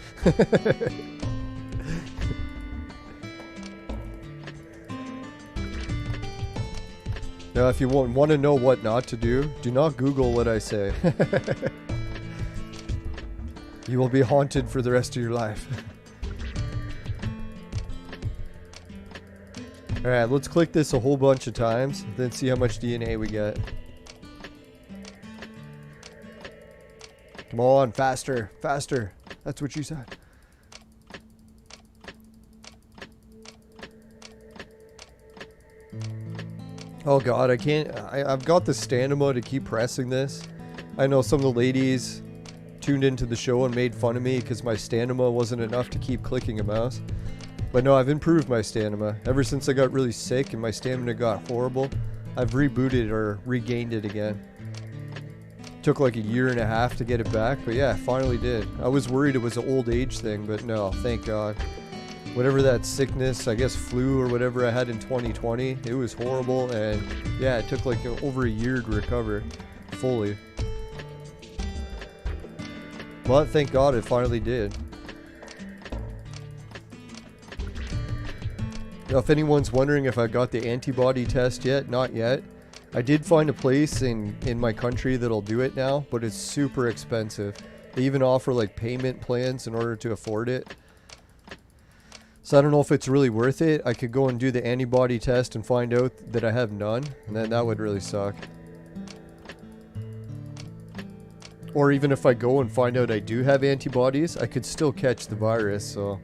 Now, if you want to know what not to do, do not Google what I say. You will be haunted for the rest of your life. Alright, let's click this a whole bunch of times, then see how much DNA we get. Come on, faster, faster. That's what you said. Oh god, I can't. I've got the stamina to keep pressing this. I know some of the ladies tuned into the show and made fun of me because my stamina wasn't enough to keep clicking a mouse. But no, I've improved my stamina. Ever since I got really sick and my stamina got horrible, I've rebooted or regained it again. Took like a year and a half to get it back, but yeah, I finally did. I was worried it was an old age thing, but no, thank God. Whatever that sickness, I guess flu or whatever I had in 2020, it was horrible, and yeah, it took like over a year to recover fully. But thank God it finally did. Now, if anyone's wondering if I got the antibody test yet, not yet. I did find a place in my country that'll do it now, but it's super expensive. They even offer like payment plans in order to afford it. So I don't know if it's really worth it. I could go and do the antibody test and find out that I have none, and then that would really suck. Or even if I go and find out I do have antibodies, I could still catch the virus, so...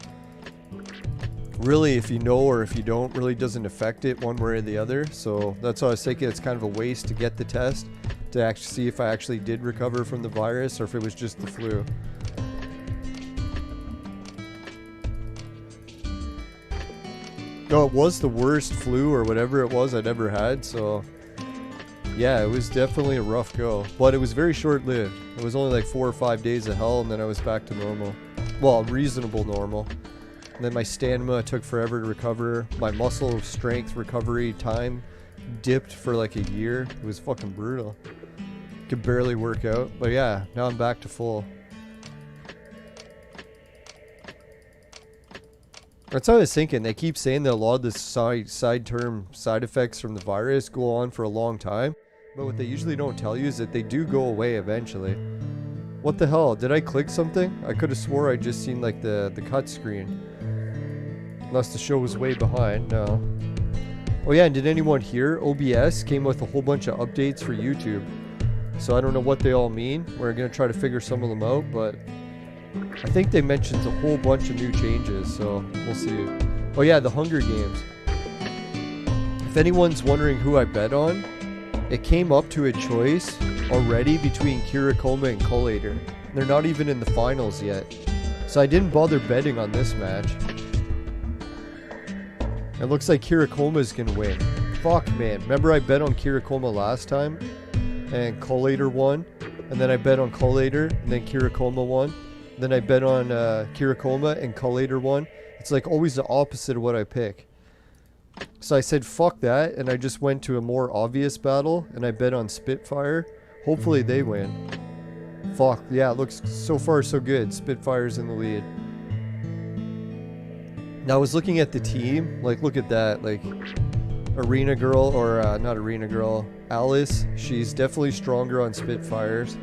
Really, if you know or if you don't, really doesn't affect it one way or the other. So that's why I was thinking it's kind of a waste to get the test to actually see if I actually did recover from the virus or if it was just the flu. No, it was the worst flu or whatever it was I'd ever had, so yeah, it was definitely a rough go. But it was very short-lived. It was only like 4 or 5 days of hell and then I was back to normal. Well, reasonable normal. And then my stamina took forever to recover. My muscle strength recovery time dipped for like a year. It was fucking brutal. Could barely work out. But yeah, now I'm back to full. That's what I was thinking. They keep saying that a lot of the side-term side effects from the virus go on for a long time. But what they usually don't tell you is that they do go away eventually. What the hell? Did I click something? I could have swore I just seen like the cut screen. Unless the show was way behind. No. Oh yeah, and did anyone hear? OBS came with a whole bunch of updates for YouTube. So I don't know what they all mean. We're going to try to figure some of them out, but I think they mentioned a whole bunch of new changes, so we'll see. Oh yeah, the Hunger Games. If anyone's wondering who I bet on, it came up to a choice already between Kirakoma and Collator. They're not even in the finals yet. So I didn't bother betting on this match. It looks like Kirakoma's gonna win. Fuck, man. Remember I bet on Kirakoma last time? And Collator won. And then I bet on Collator, and then Kirakoma won. Then I bet on Kirakoma, and Collator won. It's like always the opposite of what I pick. So I said fuck that, and I just went to a more obvious battle, and I bet on Spitfire. Hopefully they win. Fuck, yeah, it looks so far so good. Spitfire's in the lead. Now I was looking at the team, like look at that, like Arena Girl, or not Arena Girl, Alice, she's definitely stronger on Spitfires.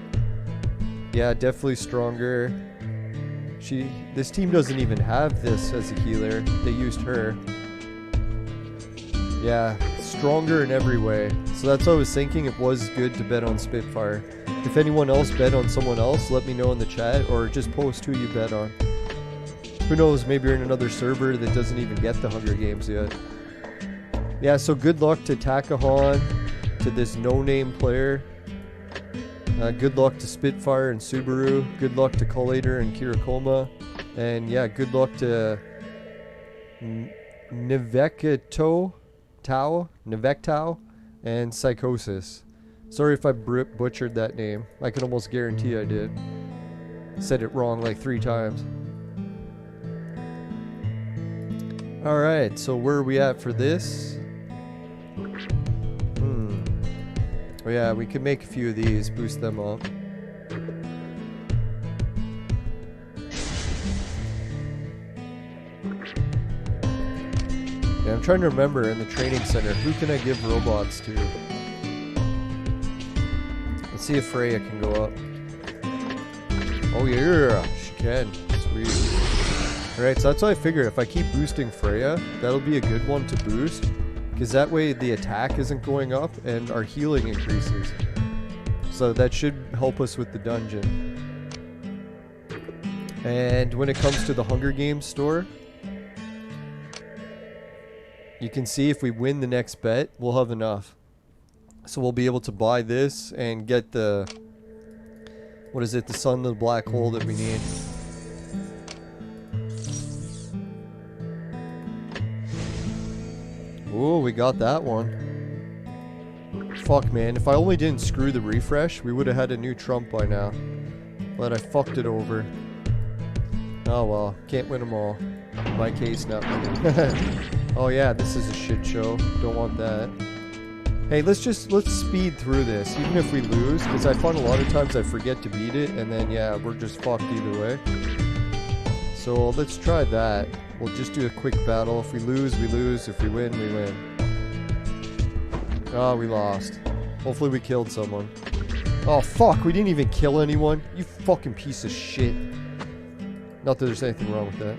Yeah, definitely stronger. This team doesn't even have this as a healer, they used her. Yeah, stronger in every way. So that's what I was thinking, it was good to bet on Spitfire. If anyone else bet on someone else, let me know in the chat, or just post who you bet on. Who knows, maybe you're in another server that doesn't even get the Hunger Games yet. Yeah, so good luck to Takahan, to this no-name player. Good luck to Spitfire and Subaru. Good luck to Collator and Kirakoma. And yeah, good luck to Nivekto, and Psychosis. Sorry if I butchered that name. I can almost guarantee I did. Said it wrong like 3 times. Alright, so where are we at for this? Oh yeah, we could make a few of these, boost them up. Yeah, I'm trying to remember in the training center, who can I give robots to? Let's see if Freya can go up. Oh yeah, she can. Sweet. Alright, so that's what I figured. If I keep boosting Freya, that'll be a good one to boost. Because that way the attack isn't going up and our healing increases. So that should help us with the dungeon. And when it comes to the Hunger Games store, you can see if we win the next bet, we'll have enough. So we'll be able to buy this and get the... What is it? The sun of the black hole that we need. Ooh, we got that one. Fuck, man. If I only didn't screw the refresh, we would have had a new Trump by now. But I fucked it over. Oh well. Can't win them all. In my case, not winning. Oh yeah, this is a shit show. Don't want that. Hey, let's speed through this, even if we lose, because I find a lot of times I forget to beat it, and then yeah, we're just fucked either way. So let's try that. We'll just do a quick battle. If we lose, we lose. If we win, we win. Oh, we lost. Hopefully we killed someone. Oh fuck, we didn't even kill anyone. You fucking piece of shit. Not that there's anything wrong with that.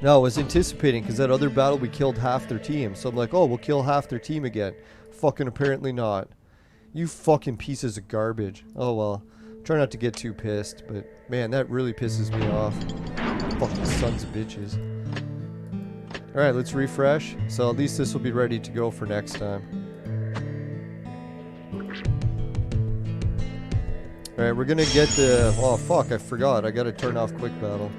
No, I was anticipating, because that other battle we killed half their team. So I'm like, oh, we'll kill half their team again. Fucking apparently not. You fucking pieces of garbage. Oh well. Try not to get too pissed, but man, that really pisses me off. Fucking sons of bitches. Alright, let's refresh. So at least this will be ready to go for next time. Alright, we're gonna get the... Oh fuck, I forgot. I gotta turn off quick battle.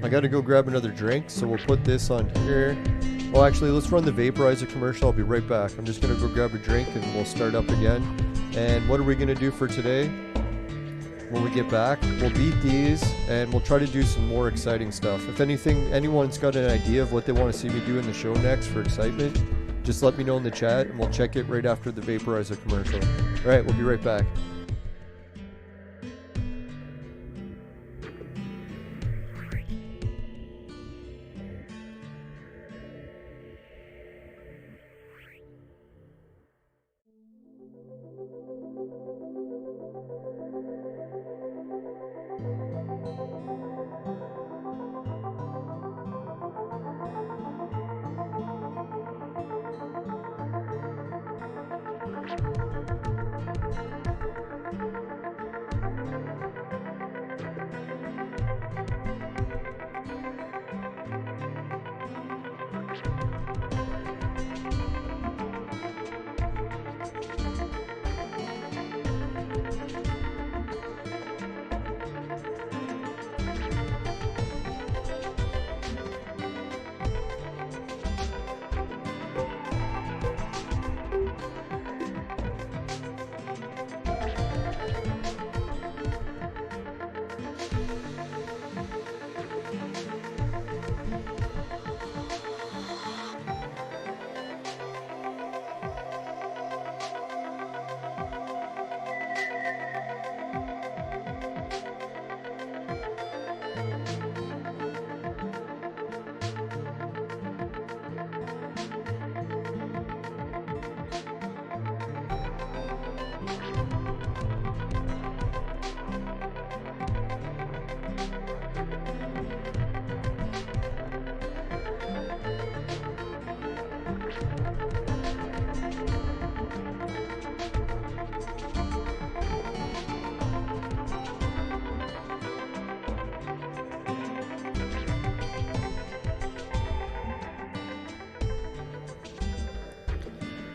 I gotta go grab another drink, so we'll put this on here. Oh, actually, let's run the Vaporizer commercial. I'll be right back. I'm just gonna go grab a drink and we'll start up again. And what are we gonna do for today? When we get back, we'll beat these and we'll try to do some more exciting stuff. If anyone's got an idea of what they want to see me do in the show next for excitement, just let me know in the chat and we'll check it right after the Vaporizer commercial. Alright, we'll be right back.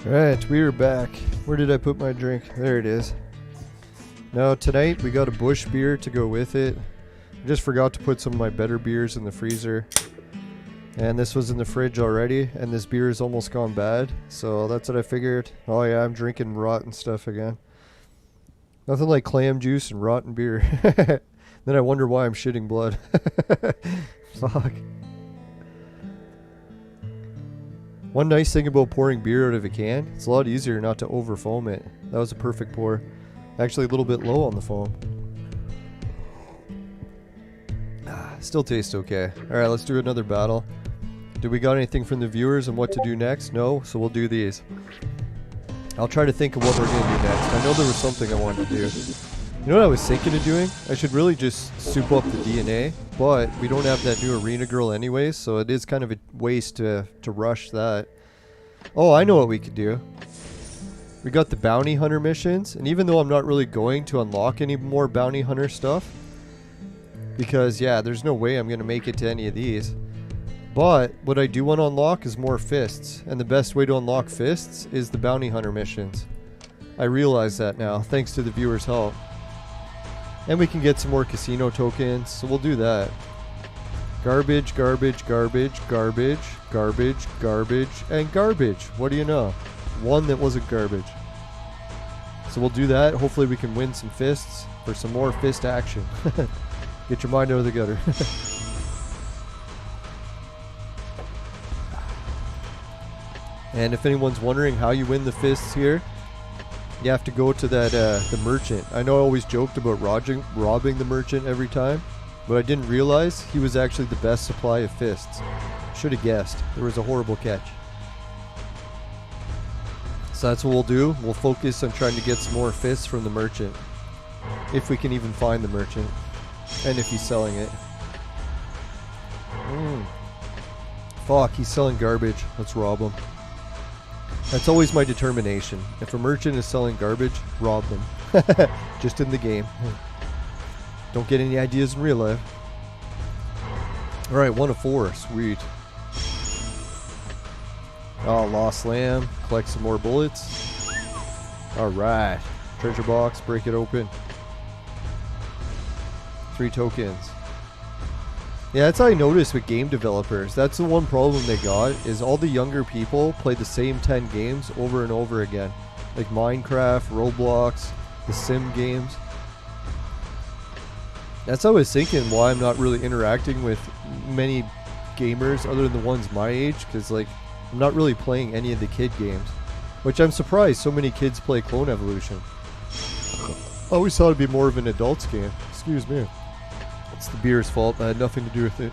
Alright, we are back. Where did I put my drink? There it is. Now tonight we got a Bush beer to go with it. I just forgot to put some of my better beers in the freezer. And this was in the fridge already, and this beer is almost gone bad. So that's what I figured. Oh yeah, I'm drinking rotten stuff again. Nothing like clam juice and rotten beer. Then I wonder why I'm shitting blood. Fuck. One nice thing about pouring beer out of a can, it's a lot easier not to over foam it. That was a perfect pour. Actually a little bit low on the foam. Still tastes okay. Alright, let's do another battle. Do we got anything from the viewers on what to do next? No? So we'll do these. I'll try to think of what we're going to do next. I know there was something I wanted to do. You know what I was thinking of doing? I should really just soup up the DNA, but we don't have that new arena girl anyways, so it is kind of a waste to rush that. Oh, I know what we could do. We got the bounty hunter missions, and even though I'm not really going to unlock any more bounty hunter stuff, because yeah, there's no way I'm going to make it to any of these. But what I do want to unlock is more fists, and the best way to unlock fists is the bounty hunter missions. I realize that now, thanks to the viewers' help. And we can get some more casino tokens, so we'll do that. Garbage, garbage, garbage, garbage, garbage, garbage, and garbage. What do you know? One that wasn't garbage. So we'll do that. Hopefully we can win some fists for some more fist action. Get your mind out of the gutter. And if anyone's wondering how you win the fists here, you have to go to that the merchant. I know I always joked about robbing the merchant every time, but I didn't realize he was actually the best supply of fists. Should have guessed. There was a horrible catch. So that's what we'll do. We'll focus on trying to get some more fists from the merchant. If we can even find the merchant. And if he's selling it. Fuck, he's selling garbage. Let's rob him. That's always my determination. If a merchant is selling garbage, rob them. Just in the game. Don't get any ideas in real life. Alright, 1 of 4. Sweet. Oh, lost lamb. Collect some more bullets. Alright. Treasure box. Break it open. 3 tokens. Yeah, that's how I noticed with game developers. That's the one problem they got, is all the younger people play the same 10 games over and over again. Like Minecraft, Roblox, the Sim games. That's how I was thinking why I'm not really interacting with many gamers other than the ones my age, because like I'm not really playing any of the kid games. Which I'm surprised so many kids play Clone Evolution. I always thought it'd be more of an adult's game. Excuse me. It's the beer's fault. I had nothing to do with it.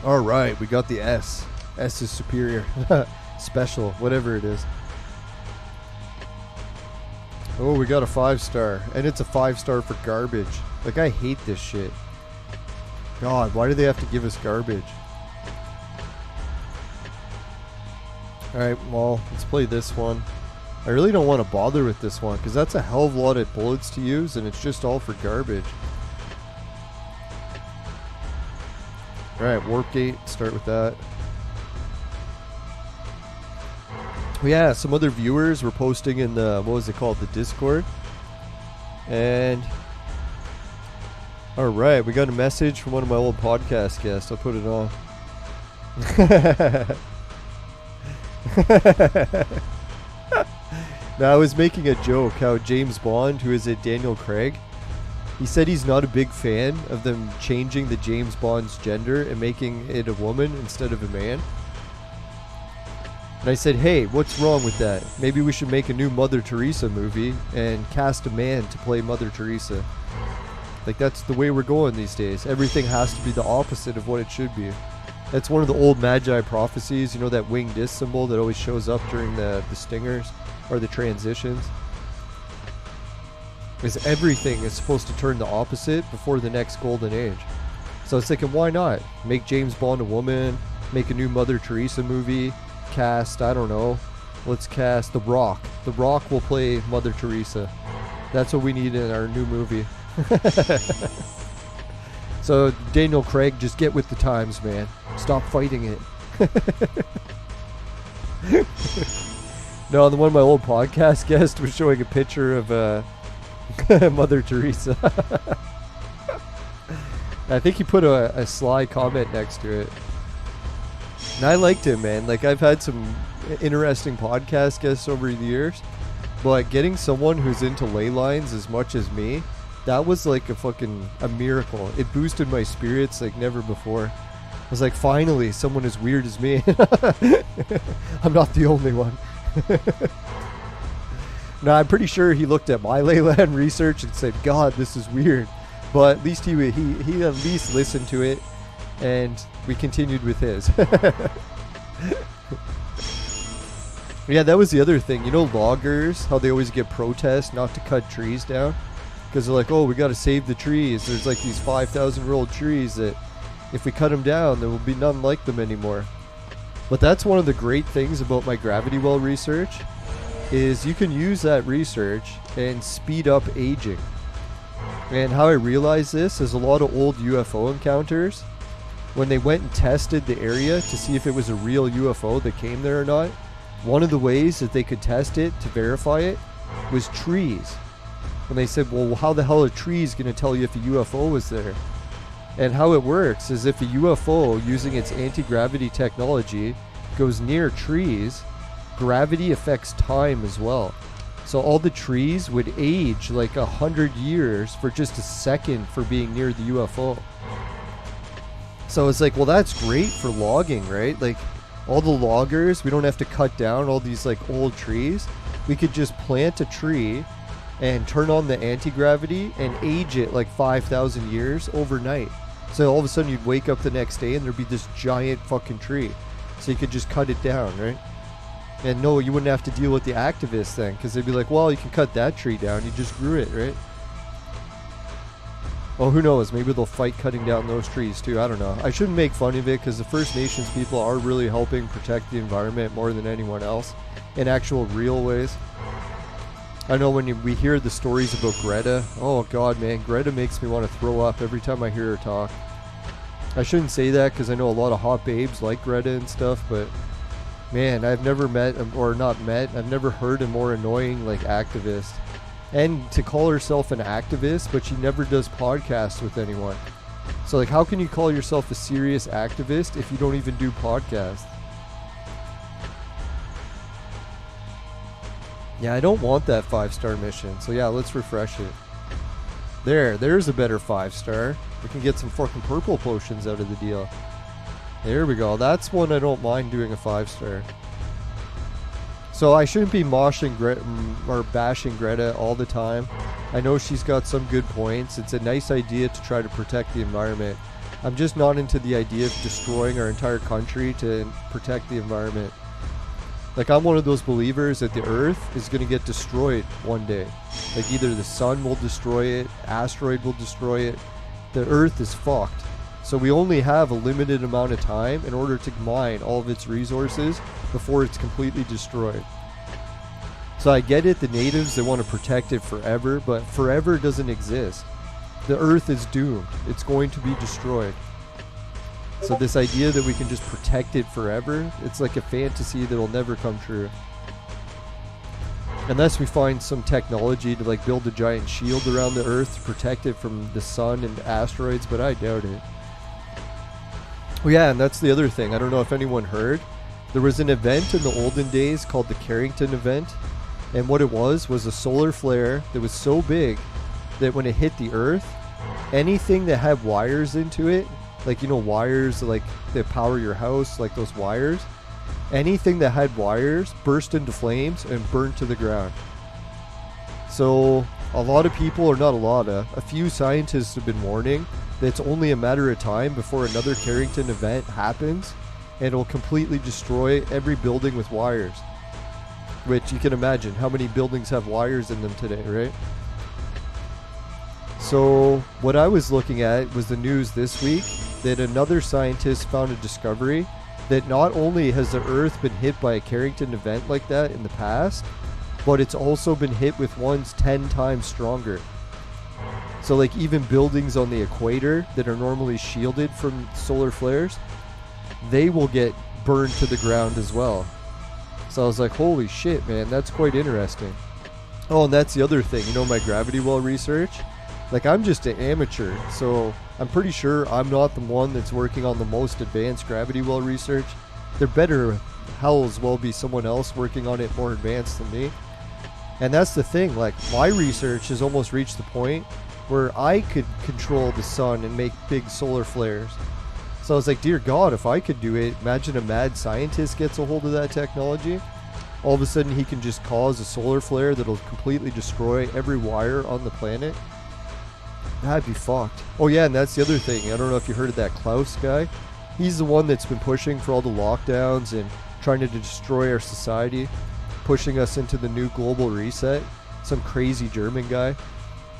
Alright, we got the S. S is superior. Special, whatever it is. Oh, we got a 5-star. And it's a 5-star for garbage. Like, I hate this shit. God, why do they have to give us garbage? Alright, well, let's play this one. I really don't want to bother with this one, because that's a hell of a lot of bullets to use, and it's just all for garbage. Alright, warp gate, start with that. Yeah, some other viewers were posting in the, what was it called, the Discord. And, alright, we got a message from one of my old podcast guests. I'll put it on. Now, I was making a joke how James Bond, who is it, Daniel Craig, he said he's not a big fan of them changing the James Bond's gender and making it a woman instead of a man. And I said, hey, what's wrong with that? Maybe we should make a new Mother Teresa movie and cast a man to play Mother Teresa. Like, that's the way we're going these days. Everything has to be the opposite of what it should be. That's one of the old Magi prophecies, you know, that winged disc symbol that always shows up during the stingers or the transitions. Is everything is supposed to turn the opposite before the next golden age. So I was thinking, why not? Make James Bond a woman, make a new Mother Teresa movie, cast, I don't know, let's cast The Rock. The Rock will play Mother Teresa. That's what we need in our new movie. So Daniel Craig, just get with the times, man. Stop fighting it. No, the one of my old podcast guests was showing a picture of Mother Teresa. I think he put a sly comment next to it. And I liked him, man. Like, I've had some interesting podcast guests over the years, but getting someone who's into ley lines as much as me, that was like a miracle. It boosted my spirits like never before. was like, finally, someone as weird as me. I'm not the only one. No, I'm pretty sure he looked at my Leyland research and said, God, this is weird. But at least he at least listened to it, and we continued with his. Yeah, that was the other thing. You know, loggers, how they always get protests not to cut trees down? Because they're like, oh, we got to save the trees. There's like these 5,000-year-old trees that if we cut them down, there will be none like them anymore. But that's one of the great things about my gravity well research, is you can use that research and speed up aging. And how I realized this is a lot of old UFO encounters, when they went and tested the area to see if it was a real UFO that came there or not, one of the ways that they could test it to verify it was trees. And they said, well, how the hell are trees going to tell you if a UFO was there? And how it works is if a UFO, using its anti-gravity technology, goes near trees, gravity affects time as well. So all the trees would age like 100 years for just a second for being near the UFO. So it's like, well, that's great for logging, right? Like, all the loggers, we don't have to cut down all these like old trees. We could just plant a tree and turn on the anti-gravity and age it like 5,000 years overnight. So all of a sudden you'd wake up the next day and there'd be this giant fucking tree. So you could just cut it down, right? And no, you wouldn't have to deal with the activists then, because they'd be like, well, you can cut that tree down, you just grew it, right? Well, who knows, maybe they'll fight cutting down those trees too, I don't know. I shouldn't make fun of it, because the First Nations people are really helping protect the environment more than anyone else, in actual real ways. I know when we hear the stories about Greta, oh god man, Greta makes me want to throw up every time I hear her talk. I shouldn't say that because I know a lot of hot babes like Greta and stuff, but man, I've never met, or not met, I've never heard a more annoying like activist. And to call herself an activist, but she never does podcasts with anyone. So like, how can you call yourself a serious activist if you don't even do podcasts? Yeah, I don't want that 5-star mission. So yeah, let's refresh it. There's a better 5-star. We can get some fucking purple potions out of the deal. There we go. That's one I don't mind doing a 5-star. So I shouldn't be moshing or bashing Greta all the time. I know she's got some good points. It's a nice idea to try to protect the environment. I'm just not into the idea of destroying our entire country to protect the environment. Like, I'm one of those believers that the Earth is going to get destroyed one day. Like, either the sun will destroy it, asteroid will destroy it. The Earth is fucked. So we only have a limited amount of time in order to mine all of its resources before it's completely destroyed. So I get it, the natives, they want to protect it forever, but forever doesn't exist. The Earth is doomed. It's going to be destroyed. So this idea that we can just protect it forever, it's like a fantasy that will never come true. Unless we find some technology to like build a giant shield around the Earth to protect it from the sun and asteroids, but I doubt it. Well, yeah, and that's the other thing. I don't know if anyone heard. There was an event in the olden days called the Carrington event. And what it was a solar flare that was so big that when it hit the Earth, anything that had wires into it, like, you know, wires like that power your house, like those wires, anything that had wires burst into flames and burned to the ground. So a lot of people, or not a lot, a few scientists have been warning that it's only a matter of time before another Carrington event happens and it'll completely destroy every building with wires. Which you can imagine how many buildings have wires in them today, right? So what I was looking at was the news this week that another scientist found a discovery that not only has the Earth been hit by a Carrington event like that in the past, but it's also been hit with ones 10 times stronger. So like even buildings on the equator that are normally shielded from solar flares, they will get burned to the ground as well. So I was like, holy shit, man, that's quite interesting. Oh, and that's the other thing, you know, my gravity well research, like, I'm just an amateur, so I'm pretty sure I'm not the one that's working on the most advanced gravity well research. There better hell as well be someone else working on it more advanced than me. And that's the thing, like, my research has almost reached the point where I could control the sun and make big solar flares. So I was like, dear God, if I could do it, imagine a mad scientist gets a hold of that technology. All of a sudden he can just cause a solar flare that'll completely destroy every wire on the planet. That'd be fucked. Oh yeah, and that's the other thing. I don't know if you heard of that Klaus guy. He's the one that's been pushing for all the lockdowns and trying to destroy our society, pushing us into the new global reset. Some crazy German guy.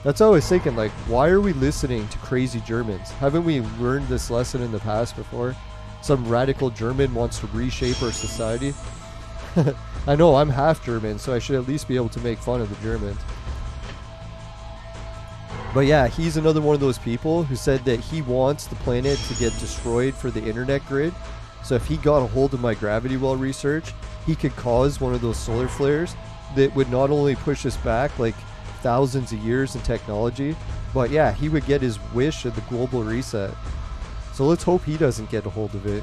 That's what I was thinking, like, why are we listening to crazy Germans? Haven't we learned this lesson in the past before? Some radical German wants to reshape our society. I know, I'm half German, so I should at least be able to make fun of the Germans. But yeah, he's another one of those people who said that he wants the planet to get destroyed for the internet grid. So if he got a hold of my gravity well research, he could cause one of those solar flares that would not only push us back like thousands of years in technology, but yeah, he would get his wish of the global reset. So let's hope he doesn't get a hold of it.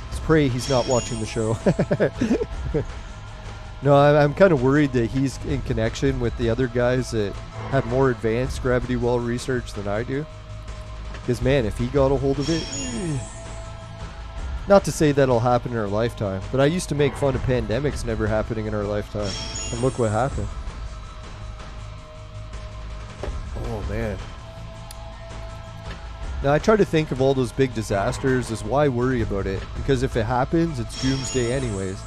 Let's pray he's not watching the show. No, I'm kind of worried that he's in connection with the other guys that have more advanced gravity well research than I do. Because man, if he got a hold of it, not to say that'll happen in our lifetime, but I used to make fun of pandemics never happening in our lifetime, and look what happened. Oh man. Now I try to think of all those big disasters as why worry about it, because if it happens, it's doomsday anyways.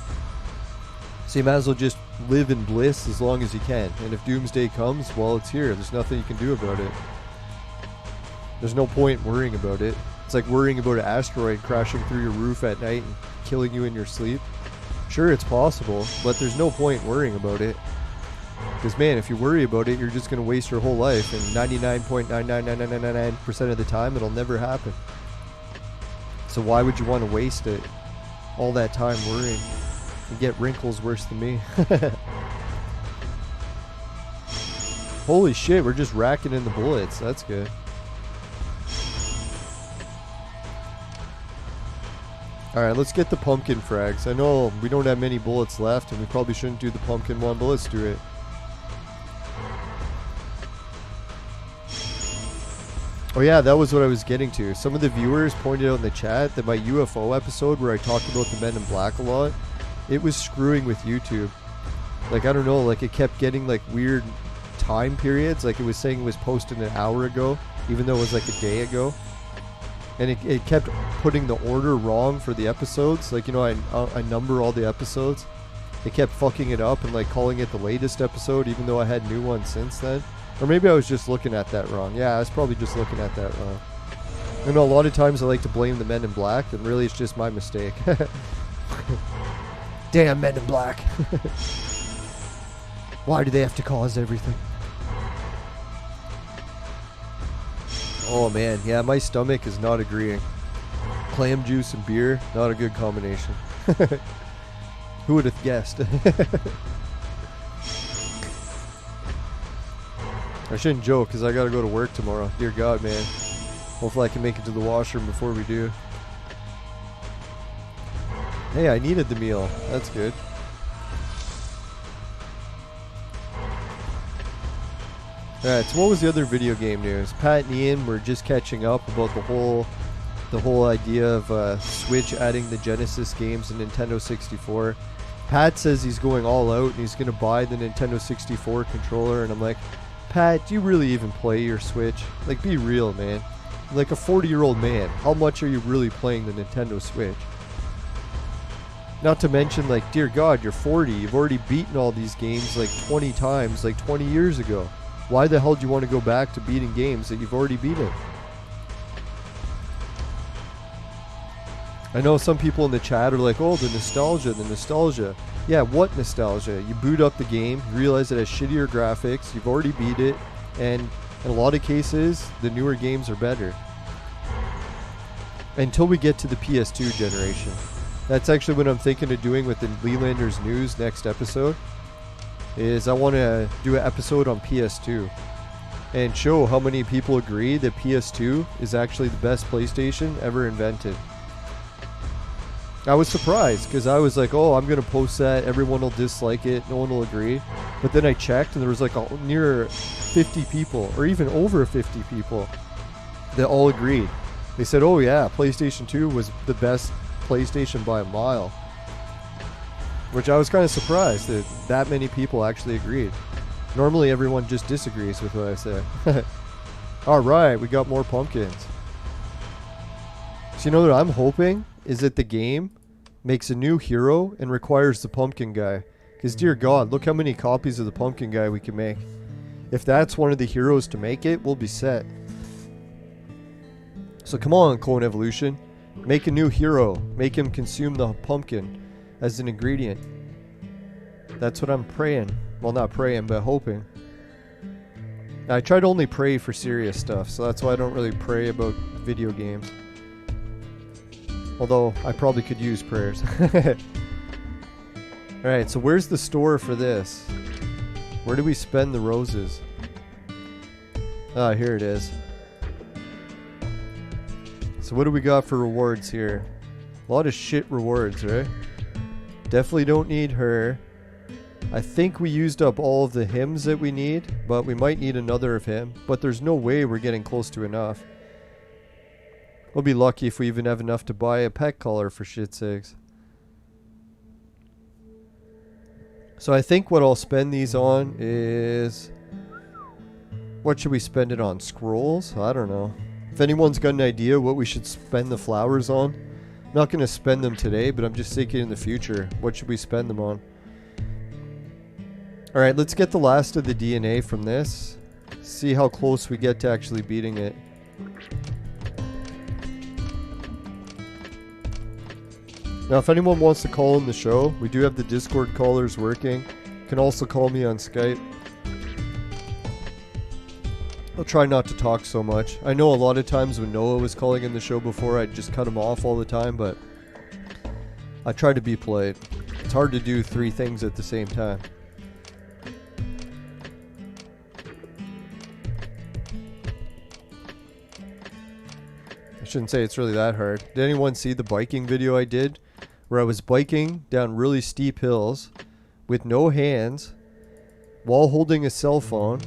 So you might as well just live in bliss as long as you can, and if doomsday comes, well, it's here. There's nothing you can do about it. There's no point worrying about it. It's like worrying about an asteroid crashing through your roof at night and killing you in your sleep. Sure, it's possible, but there's no point worrying about it. Because man, if you worry about it, you're just going to waste your whole life, and 99.99999% of the time, it'll never happen. So why would you want to waste it? All that time worrying. You get wrinkles worse than me. Holy shit, we're just racking in the bullets. That's good. Alright, let's get the pumpkin frags. I know we don't have many bullets left, and we probably shouldn't do the pumpkin one, but let's do it. Oh yeah, that was what I was getting to. Some of the viewers pointed out in the chat that my UFO episode where I talked about the Men in Black a lot, it was screwing with YouTube. Like, I don't know, like it kept getting like weird time periods. Like it was saying it was posted an hour ago, even though it was like a day ago. And it kept putting the order wrong for the episodes. Like, you know, I number all the episodes. It kept fucking it up and like calling it the latest episode, even though I had new ones since then. Or maybe I was just looking at that wrong. Yeah, I was probably just looking at that wrong. I know a lot of times I like to blame the Men in Black, and really it's just my mistake. Damn Men in Black. Why do they have to cause everything? Oh man, yeah, my stomach is not agreeing. Clam juice and beer, not a good combination. Who would have guessed? I shouldn't joke because I gotta go to work tomorrow. Dear God, man. Hopefully I can make it to the washroom before we do. Hey, I needed the meal. That's good. Alright, so what was the other video game news? Pat and Ian were just catching up about the whole idea of Switch adding the Genesis games and Nintendo 64. Pat says he's going all out and he's going to buy the Nintendo 64 controller, and I'm like, Pat, do you really even play your Switch? Like, be real, man. Like a 40-year-old man, how much are you really playing the Nintendo Switch? Not to mention, like, dear God, you're 40. You've already beaten all these games like 20 times, like 20 years ago. Why the hell do you want to go back to beating games that you've already beaten? I know some people in the chat are like, oh, the nostalgia. Yeah, what nostalgia? You boot up the game, you realize it has shittier graphics, you've already beat it, and in a lot of cases, the newer games are better. Until we get to the PS2 generation. That's actually what I'm thinking of doing with the Lelanders news next episode. Is I want to do an episode on PS2 and show how many people agree that PS2 is actually the best PlayStation ever invented. I was surprised because I was like, oh, I'm going to post that, everyone will dislike it, no one will agree. But then I checked and there was like near 50 people, or even over 50 people, that all agreed They said, oh yeah, PlayStation 2 was the best PlayStation by a mile. Which I was kind of surprised that that many people actually agreed. Normally everyone just disagrees with what I say. Alright, we got more pumpkins. So you know what I'm hoping is that the game makes a new hero and requires the pumpkin guy. Because dear God, look how many copies of the pumpkin guy we can make. If that's one of the heroes to make it, we'll be set. So come on, Clone Evolution. Make a new hero. Make him consume the pumpkin as an ingredient. That's what I'm praying. Well, not praying, but hoping. I try to only pray for serious stuff, so that's why I don't really pray about video games. Although, I probably could use prayers. Alright, so where's the store for this? Where do we spend the roses? Ah, here it is. So what do we got for rewards here? A lot of shit rewards, right? Definitely don't need her. I think we used up all of the hymns that we need, but we might need another of him. But there's no way we're getting close to enough. We'll be lucky if we even have enough to buy a pet collar for shit's sakes. So I think what I'll spend these on is... What should we spend it on? Scrolls? I don't know. If anyone's got an idea what we should spend the flowers on, I'm not going to spend them today, but I'm just thinking in the future. What should we spend them on? Alright, let's get the last of the DNA from this. See how close we get to actually beating it. Now, if anyone wants to call in the show, we do have the Discord callers working. You can also call me on Skype. I'll try not to talk so much. I know a lot of times when Noah was calling in the show before, I'd just cut him off all the time, but I try to be polite. It's hard to do 3 things at the same time. I shouldn't say it's really that hard. Did anyone see the biking video I did? Where I was biking down really steep hills with no hands while holding a cell phone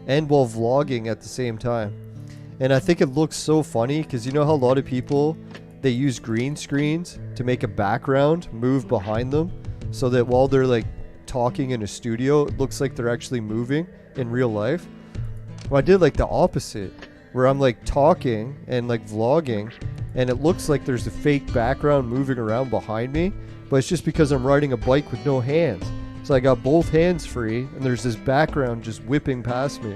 and while vlogging at the same time. And I think it looks so funny because you know how a lot of people, they use green screens to make a background move behind them so that while they're like talking in a studio, it looks like they're actually moving in real life. Well, I did like the opposite, where I'm like talking and like vlogging, and it looks like there's a fake background moving around behind me, but it's just because I'm riding a bike with no hands. So I got both hands free, and there's this background just whipping past me.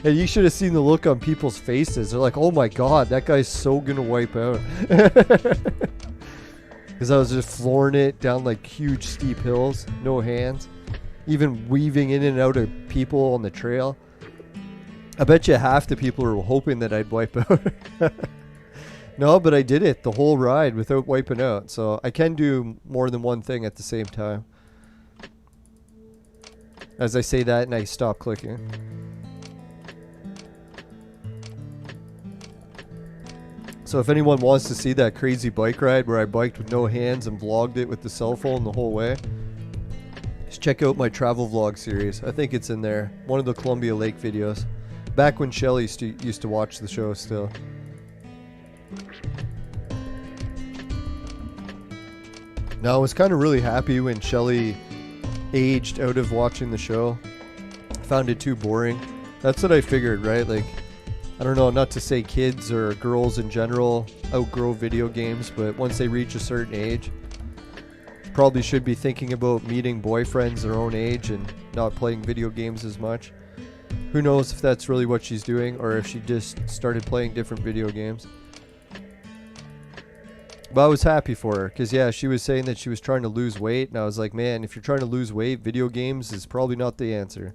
And you should have seen the look on people's faces. They're like, oh my god, that guy's so gonna wipe out. Because I was just flooring it down like huge steep hills, no hands. Even weaving in and out of people on the trail. I bet you half the people were hoping that I'd wipe out. No, but I did it the whole ride without wiping out. So I can do more than one thing at the same time. As I say that and I stop clicking. So if anyone wants to see that crazy bike ride where I biked with no hands and vlogged it with the cell phone the whole way, just check out my travel vlog series. I think it's in there. One of the Columbia Lake videos. Back when Shelly used to watch the show still. Now I was kind of really happy when Shelly aged out of watching the show. Found it too boring. That's what I figured, right? Like, I don't know, not to say kids or girls in general outgrow video games, but once they reach a certain age, probably should be thinking about meeting boyfriends their own age and not playing video games as much. Who knows if that's really what she's doing or if she just started playing different video games. But I was happy for her because, yeah, she was saying that she was trying to lose weight. And I was like, man, if you're trying to lose weight, video games is probably not the answer.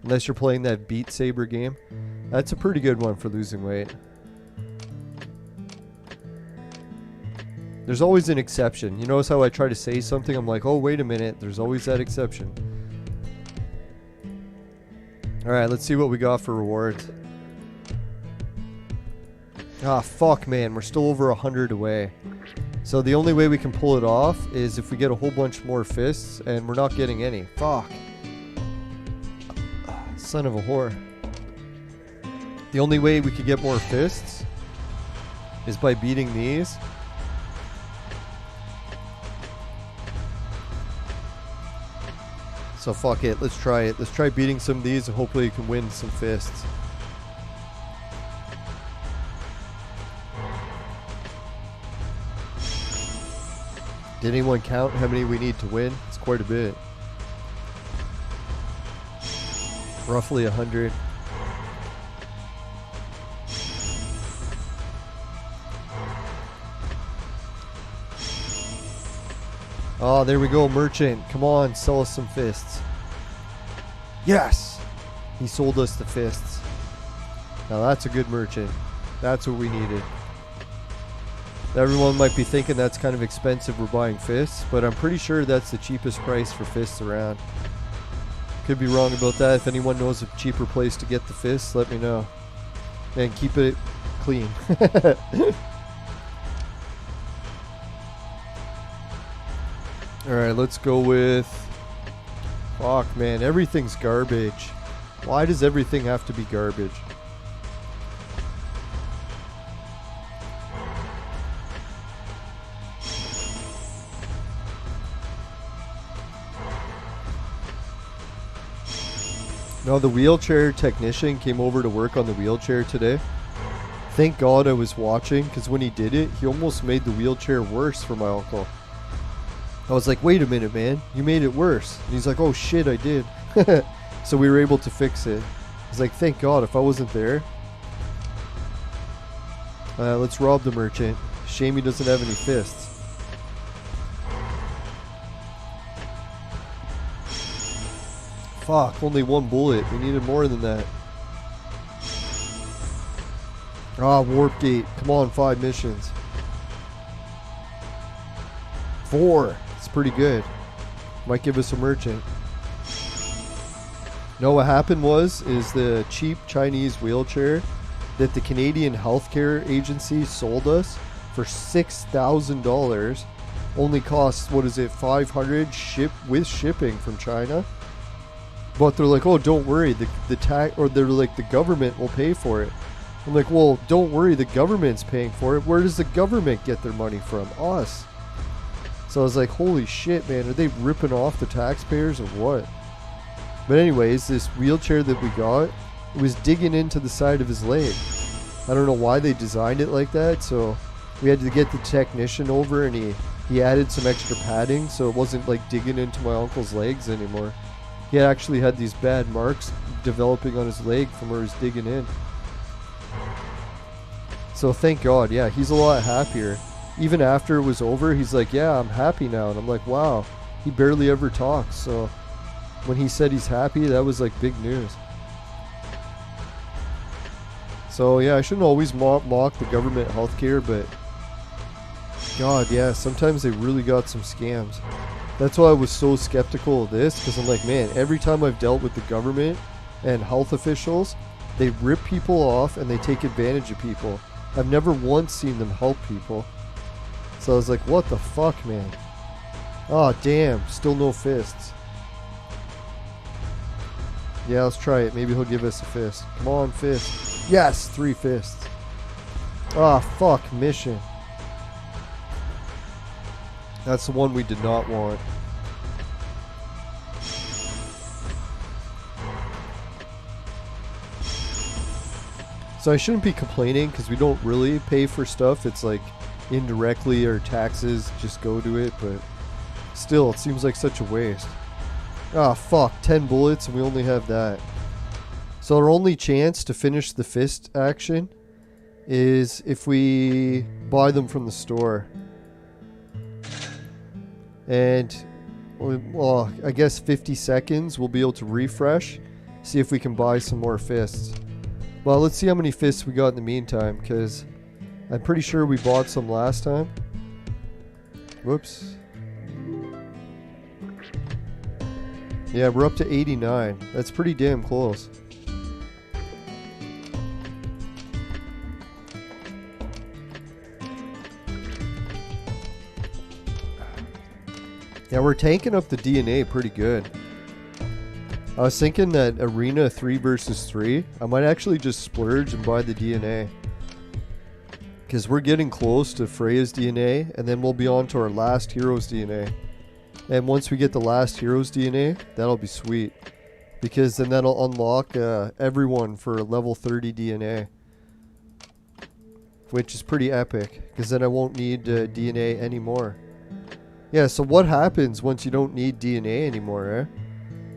Unless you're playing that Beat Saber game. That's a pretty good one for losing weight. There's always an exception. You notice how I try to say something, I'm like, oh, wait a minute. There's always that exception. Alright, let's see what we got for rewards. Ah, fuck, man. We're still over 100 away. So the only way we can pull it off is if we get a whole bunch more fists, and we're not getting any. Fuck. Son of a whore. The only way we could get more fists is by beating these. So fuck it, let's try it. Let's try beating some of these and hopefully you can win some fists. Did anyone count how many we need to win? It's quite a bit. Roughly 100. Oh, there we go, merchant. Come on, sell us some fists. Yes! He sold us the fists. Now that's a good merchant. That's what we needed. Everyone might be thinking that's kind of expensive, we're buying fists, but I'm pretty sure that's the cheapest price for fists around. Could be wrong about that. If anyone knows a cheaper place to get the fists, let me know. And keep it clean. Alright, let's go with... Fuck, man. Everything's garbage. Why does everything have to be garbage? No, the wheelchair technician came over to work on the wheelchair today. Thank God I was watching, because when he did it, he almost made the wheelchair worse for my uncle. I was like, wait a minute, man, you made it worse. And he's like, oh shit, I did. So we were able to fix it. He's like, thank God, if I wasn't there. Let's rob the merchant. Shame he doesn't have any fists. Fuck, only one bullet. We needed more than that. Ah, warp gate. Come on, 5 missions. 4. It's pretty good. Might give us a merchant. No, what happened is the cheap Chinese wheelchair that the Canadian healthcare agency sold us for $6,000 only costs, what is it, $500 with shipping from China. But they're like, oh, don't worry, the tax, or they're like, the government will pay for it. I'm like, well, don't worry, the government's paying for it. Where does the government get their money from? Us. So I was like, holy shit, man, are they ripping off the taxpayers or what? But anyways, this wheelchair that we got, it was digging into the side of his leg. I don't know why they designed it like that, so we had to get the technician over and he added some extra padding so it wasn't like digging into my uncle's legs anymore. He actually had these bad marks developing on his leg from where he was digging in. So thank God, yeah, he's a lot happier. Even after it was over, he's like, yeah, I'm happy now. And I'm like, wow, he barely ever talks. So when he said he's happy, that was like big news. So yeah, I shouldn't always mock the government healthcare, but God, yeah, sometimes they really got some scams. That's why I was so skeptical of this, because I'm like, man, every time I've dealt with the government and health officials, they rip people off and they take advantage of people. I've never once seen them help people. So I was like, what the fuck, man? Oh, damn, still no fists. Yeah, let's try it. Maybe he'll give us a fist. Come on, fist. Yes, 3 fists. Ah, fuck, mission. That's the one we did not want. So I shouldn't be complaining because we don't really pay for stuff. It's like indirectly our taxes just go to it, but still it seems like such a waste. Ah, fuck, 10 bullets and we only have that. So our only chance to finish the fist action is if we buy them from the store. And, well, I guess 50 seconds we'll be able to refresh, see if we can buy some more fists. Well, let's see how many fists we got in the meantime, because I'm pretty sure we bought some last time. Whoops. Yeah, we're up to 89. That's pretty damn close. Yeah, we're tanking up the DNA pretty good. I was thinking that Arena 3 versus 3, I might actually just splurge and buy the DNA. Because we're getting close to Freya's DNA, and then we'll be on to our last hero's DNA. And once we get the last hero's DNA, that'll be sweet. Because then that'll unlock everyone for level 30 DNA. Which is pretty epic, because then I won't need DNA anymore. Yeah, so what happens once you don't need DNA anymore, eh?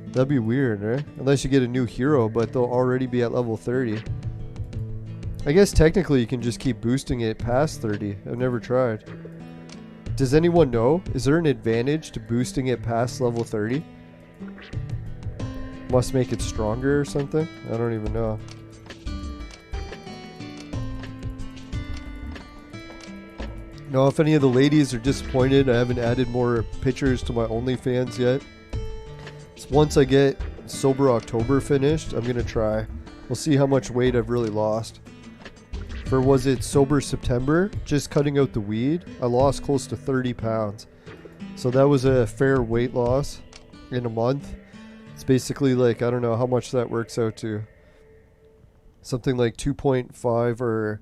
That'd be weird, eh? Unless you get a new hero, but they'll already be at level 30. I guess technically you can just keep boosting it past 30. I've never tried. Does anyone know? Is there an advantage to boosting it past level 30? Must make it stronger or something? I don't even know. Now, if any of the ladies are disappointed, I haven't added more pictures to my OnlyFans yet. So once I get Sober October finished, I'm going to try. We'll see how much weight I've really lost. For was it Sober September, just cutting out the weed, I lost close to 30 pounds. So that was a fair weight loss in a month. It's basically like, I don't know how much that works out to. Something like 2.5 or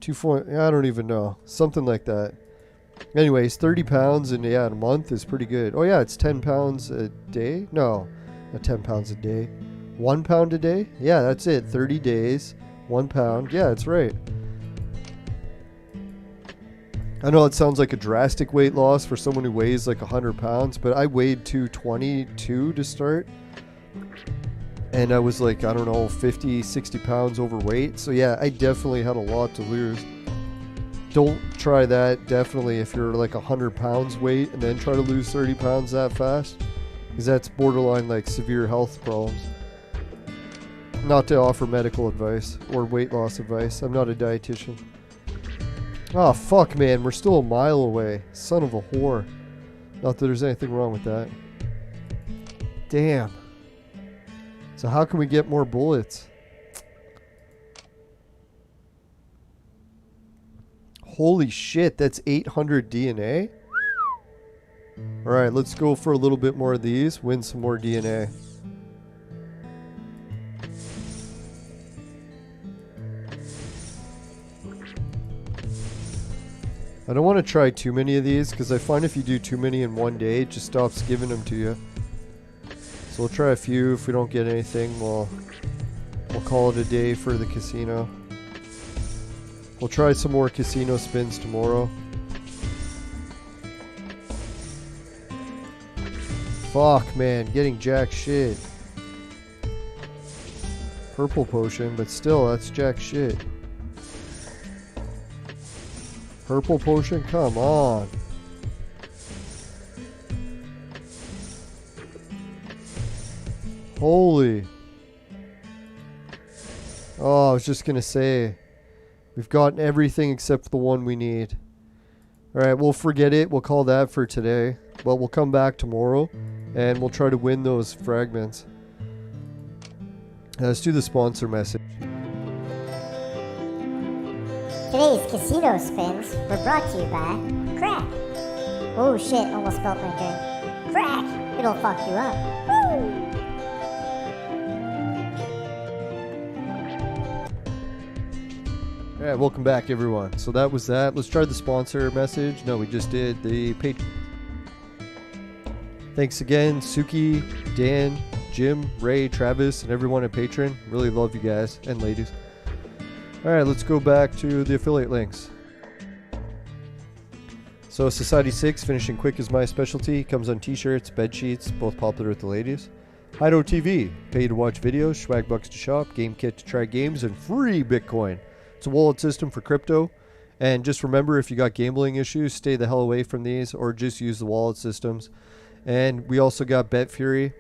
2. I don't even know. Something like that. Anyways, 30 pounds in a month is pretty good. Oh yeah, it's 10 pounds a day? No, not 10 pounds a day. 1 pound a day? Yeah, that's it. 30 days. 1 pound. Yeah, that's right. I know it sounds like a drastic weight loss for someone who weighs like 100 pounds, but I weighed 222 to start. And I was like, I don't know, 50, 60 pounds overweight. So yeah, I definitely had a lot to lose. Don't try that, definitely, if you're like 100 pounds weight and then try to lose 30 pounds that fast. Because that's borderline like severe health problems. Not to offer medical advice or weight loss advice. I'm not a dietitian. Oh, fuck, man. We're still a mile away. Son of a whore. Not that there's anything wrong with that. Damn. So how can we get more bullets? Holy shit, that's 800 DNA? Alright, let's go for a little bit more of these. Win some more DNA. I don't want to try too many of these because I find if you do too many in one day, it just stops giving them to you. So we'll try a few. If we don't get anything, we'll call it a day for the casino. We'll try some more casino spins tomorrow. Fuck, man, getting jack shit. Purple potion, but still, that's jack shit. Purple potion? Come on. Holy. Oh, I was just gonna say, we've gotten everything except the one we need. Alright, we'll forget it. We'll call that for today. But we'll come back tomorrow and we'll try to win those fragments. Let's do the sponsor message. Today's casino spins were brought to you by Crack. Oh shit, almost spelled my name. Crack! It'll fuck you up. Woo! Alright, welcome back everyone. So that was that. Let's try the sponsor message. No, we just did the Patreon. Thanks again, Suki, Dan, Jim, Ray, Travis, and everyone at Patreon. Really love you guys and ladies. Alright, let's go back to the affiliate links. So Society 6, finishing quick is my specialty. Comes on t-shirts, bed sheets, both popular with the ladies. Hideout TV, pay to watch videos, swag bucks to shop, GameKit to try games, and free Bitcoin. It's a wallet system for crypto. And just remember, if you got gambling issues, stay the hell away from these or just use the wallet systems. And we also got BetFury.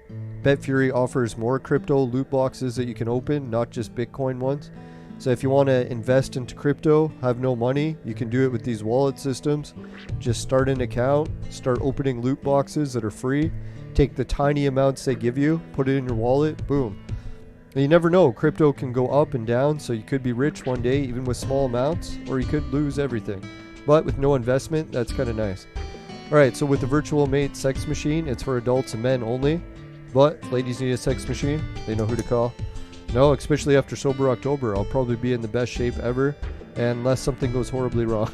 BetFury offers more crypto loot boxes that you can open, not just Bitcoin ones. So if you want to invest into crypto, have no money, you can do it with these wallet systems. Just start an account, start opening loot boxes that are free, take the tiny amounts they give you, put it in your wallet, boom. And you never know, crypto can go up and down, so you could be rich one day even with small amounts, or you could lose everything. But with no investment, that's kind of nice. Alright, so with the Virtual Mate sex machine, it's for adults and men only. But if ladies need a sex machine, they know who to call. No, especially after Sober October, I'll probably be in the best shape ever. unless something goes horribly wrong.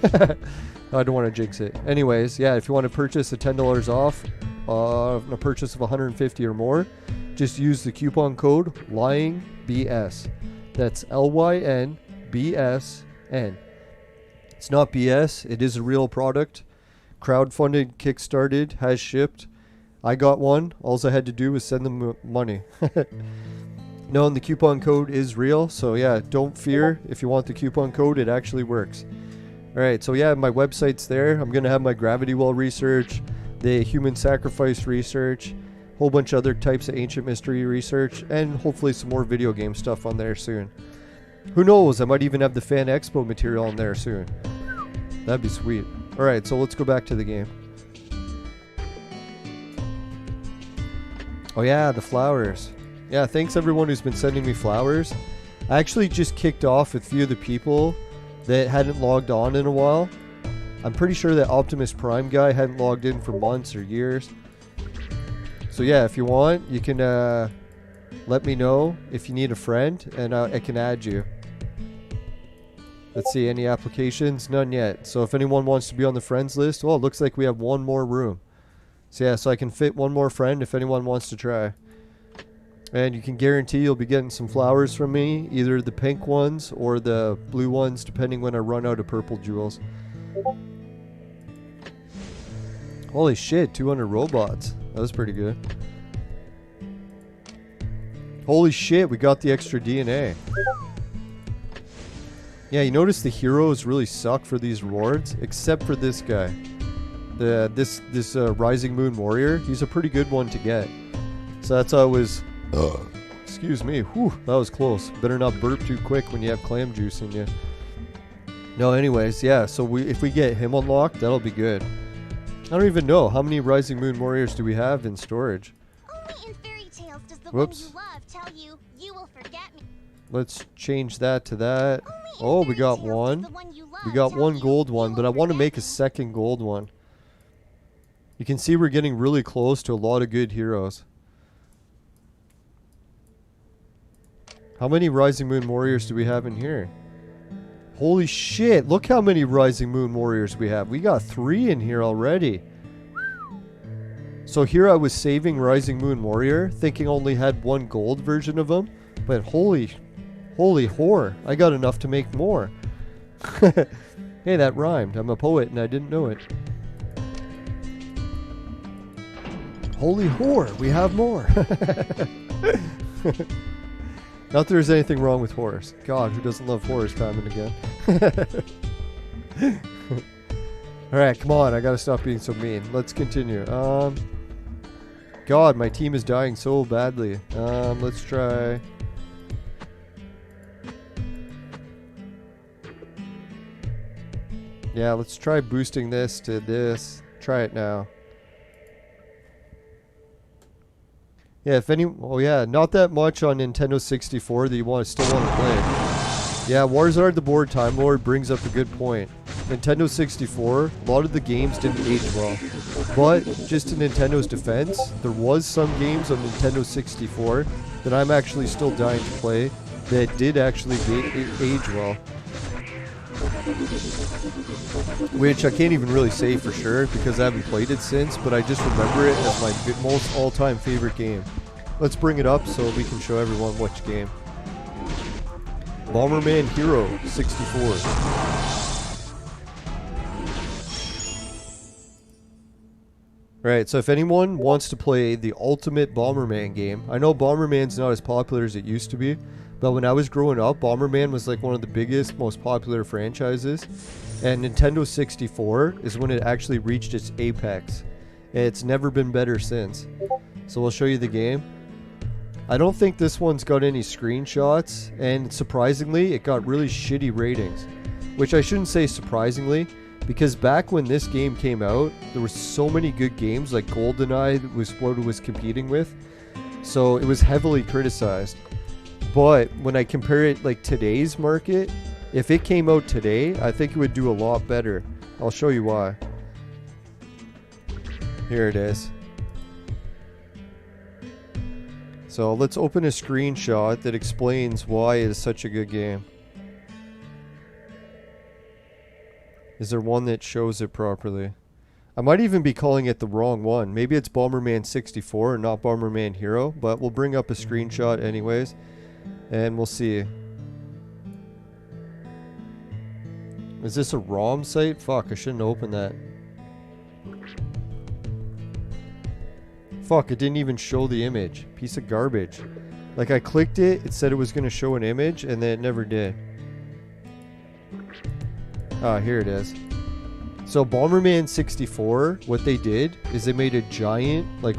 I don't want to jinx it. Anyways, yeah, if you want to purchase the $10 off a purchase of 150 or more, just use the coupon code LYINGBS. That's LYNBSN. It's not BS. It is a real product. Crowdfunded, kickstarted, has shipped. I got one. All I had to do was send them money. No, and the coupon code is real. So yeah, don't fear. If you want the coupon code, it actually works. Alright, so yeah, my website's there. I'm going to have my gravity well research, the human sacrifice research, whole bunch of other types of ancient mystery research, and hopefully some more video game stuff on there soon. Who knows, I might even have the Fan Expo material on there soon. That'd be sweet. Alright, so let's go back to the game. Oh yeah, the flowers. Yeah, thanks everyone who's been sending me flowers. I actually just kicked off with a few of the people that hadn't logged on in a while. I'm pretty sure that Optimus Prime guy hadn't logged in for months or years. So yeah, if you want, you can let me know if you need a friend, and I can add you. Let's see, any applications? None yet. So if anyone wants to be on the friends list, well, it looks like we have one more room. So yeah, so I can fit one more friend if anyone wants to try. And you can guarantee you'll be getting some flowers from me, either the pink ones or the blue ones, depending when I run out of purple jewels. Holy shit, 200 robots. That was pretty good. Holy shit, we got the extra DNA. Yeah, you notice the heroes really suck for these rewards, except for this guy. This Rising Moon Warrior. He's a pretty good one to get. So that's how I was... excuse me. Whew, that was close. Better not burp too quick when you have clam juice in you. No, anyways, yeah. So if we get him unlocked, that'll be good. I don't even know. How many Rising Moon Warriors do we have in storage? Only in fairy tales does the Whoops. one you love tell you, you will forget me. Let's change that to that. Oh, we got one. We got one gold one, but I want to make a second gold one. You can see we're getting really close to a lot of good heroes. How many Rising Moon Warriors do we have in here? Holy shit, look how many Rising Moon Warriors we have. We got 3 in here already. So here I was saving Rising Moon Warrior, thinking only had one gold version of him. But holy whore, I got enough to make more. Hey, that rhymed. I'm a poet and I didn't know it. Holy whore, we have more. Not that there's anything wrong with horrors. God, who doesn't love horrors time and again? Alright, come on. I gotta stop being so mean. Let's continue. God, my team is dying so badly. Let's try... Yeah, let's try boosting this to this. Try it now. Yeah, if any... Oh yeah, not that much on Nintendo 64 that you still want to play. Yeah, Warzard the Board Time Lord brings up a good point. Nintendo 64, a lot of the games didn't age well. But, just in Nintendo's defense, there was some games on Nintendo 64 that I'm actually still dying to play that did actually age well. Which I can't even really say for sure because I haven't played it since, but I just remember it as my most all-time favorite game. Let's bring it up so we can show everyone which game. Bomberman Hero 64. Right, so if anyone wants to play the ultimate Bomberman game, I know Bomberman's not as popular as it used to be, but when I was growing up, Bomberman was like one of the biggest, most popular franchises. And Nintendo 64 is when it actually reached its apex. It's never been better since. So we'll show you the game. I don't think this one's got any screenshots, and surprisingly, it got really shitty ratings. Which I shouldn't say surprisingly, because back when this game came out, there were so many good games, like GoldenEye was what it was competing with. So it was heavily criticized. But when I compare it like today's market, if it came out today, I think it would do a lot better. I'll show you why. Here it is. So let's open a screenshot that explains why it is such a good game. Is there one that shows it properly? I might even be calling it the wrong one. Maybe it's Bomberman 64 and not Bomberman Hero, but we'll bring up a screenshot anyways, and we'll see. Is this a ROM site? Fuck, I shouldn't open that. Fuck, it didn't even show the image. Piece of garbage. Like, I clicked it, it said it was going to show an image, and then it never did. Ah, here it is. So, Bomberman 64, what they did is they made a giant, like,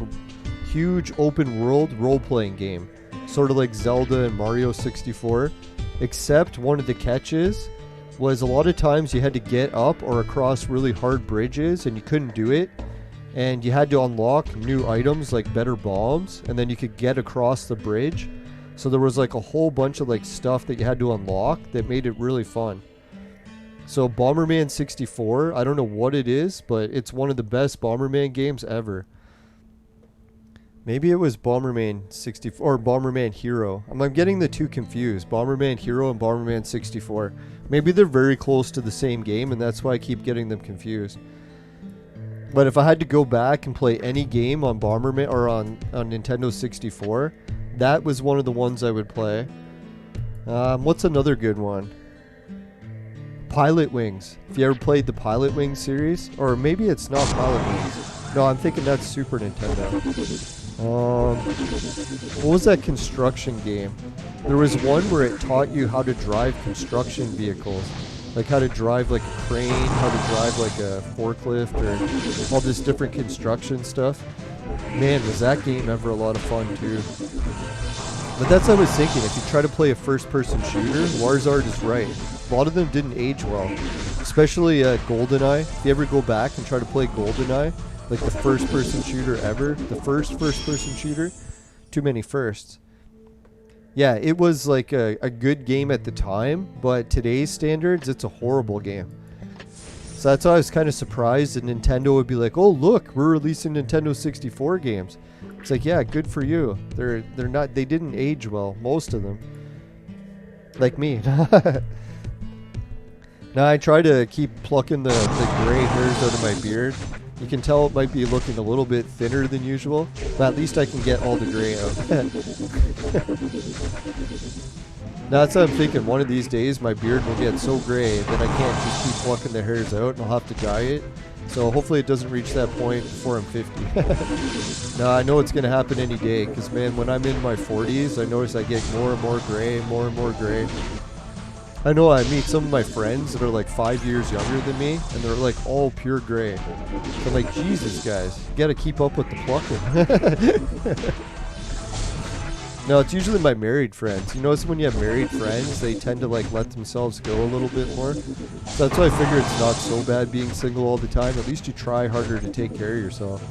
huge open world role-playing game. Sort of like Zelda and Mario 64. Except one of the catches was a lot of times you had to get up or across really hard bridges, and you couldn't do it. And you had to unlock new items like better bombs, and then you could get across the bridge. So there was like a whole bunch of like stuff that you had to unlock that made it really fun. So Bomberman 64, I don't know what it is, but it's one of the best Bomberman games ever. Maybe it was Bomberman 64 or Bomberman Hero. I'm getting the two confused. Bomberman Hero and Bomberman 64. Maybe they're very close to the same game, and that's why I keep getting them confused. But if I had to go back and play any game on Bomberman or on Nintendo 64, that was one of the ones I would play. What's another good one? Pilot Wings. If you ever played the Pilot Wings series, or maybe it's not Pilot Wings. No, I'm thinking that's Super Nintendo. What was that construction game? There was one where it taught you how to drive construction vehicles. Like how to drive like a crane, how to drive like a forklift, or all this different construction stuff. Man, was that game ever a lot of fun too. But that's what I was thinking. If you try to play a first-person shooter, Warzard is right. A lot of them didn't age well. Especially GoldenEye. If you ever go back and try to play GoldenEye, like the first-person shooter ever, the first-person shooter, too many firsts. Yeah, it was like a good game at the time, but today's standards, it's a horrible game. So that's why I was kind of surprised that Nintendo would be like, "Oh look, we're releasing Nintendo 64 games." It's like, yeah, good for you. They didn't age well, most of them. Like me. Now I try to keep plucking the gray hairs out of my beard. You can tell it might be looking a little bit thinner than usual, but at least I can get all the gray out. Now that's what I'm thinking. One of these days my beard will get so gray that I can't just keep plucking the hairs out and I'll have to dye it. So hopefully it doesn't reach that point before I'm 50. Now I know it's going to happen any day because, man, when I'm in my 40s, I notice I get more and more gray, more and more gray. I know I meet some of my friends that are like 5 years younger than me, and they're like all pure gray. So I'm like, Jesus, guys, you got to keep up with the plucking. No, it's usually my married friends. You notice when you have married friends, they tend to like let themselves go a little bit more. So that's why I figure it's not so bad being single all the time. At least you try harder to take care of yourself.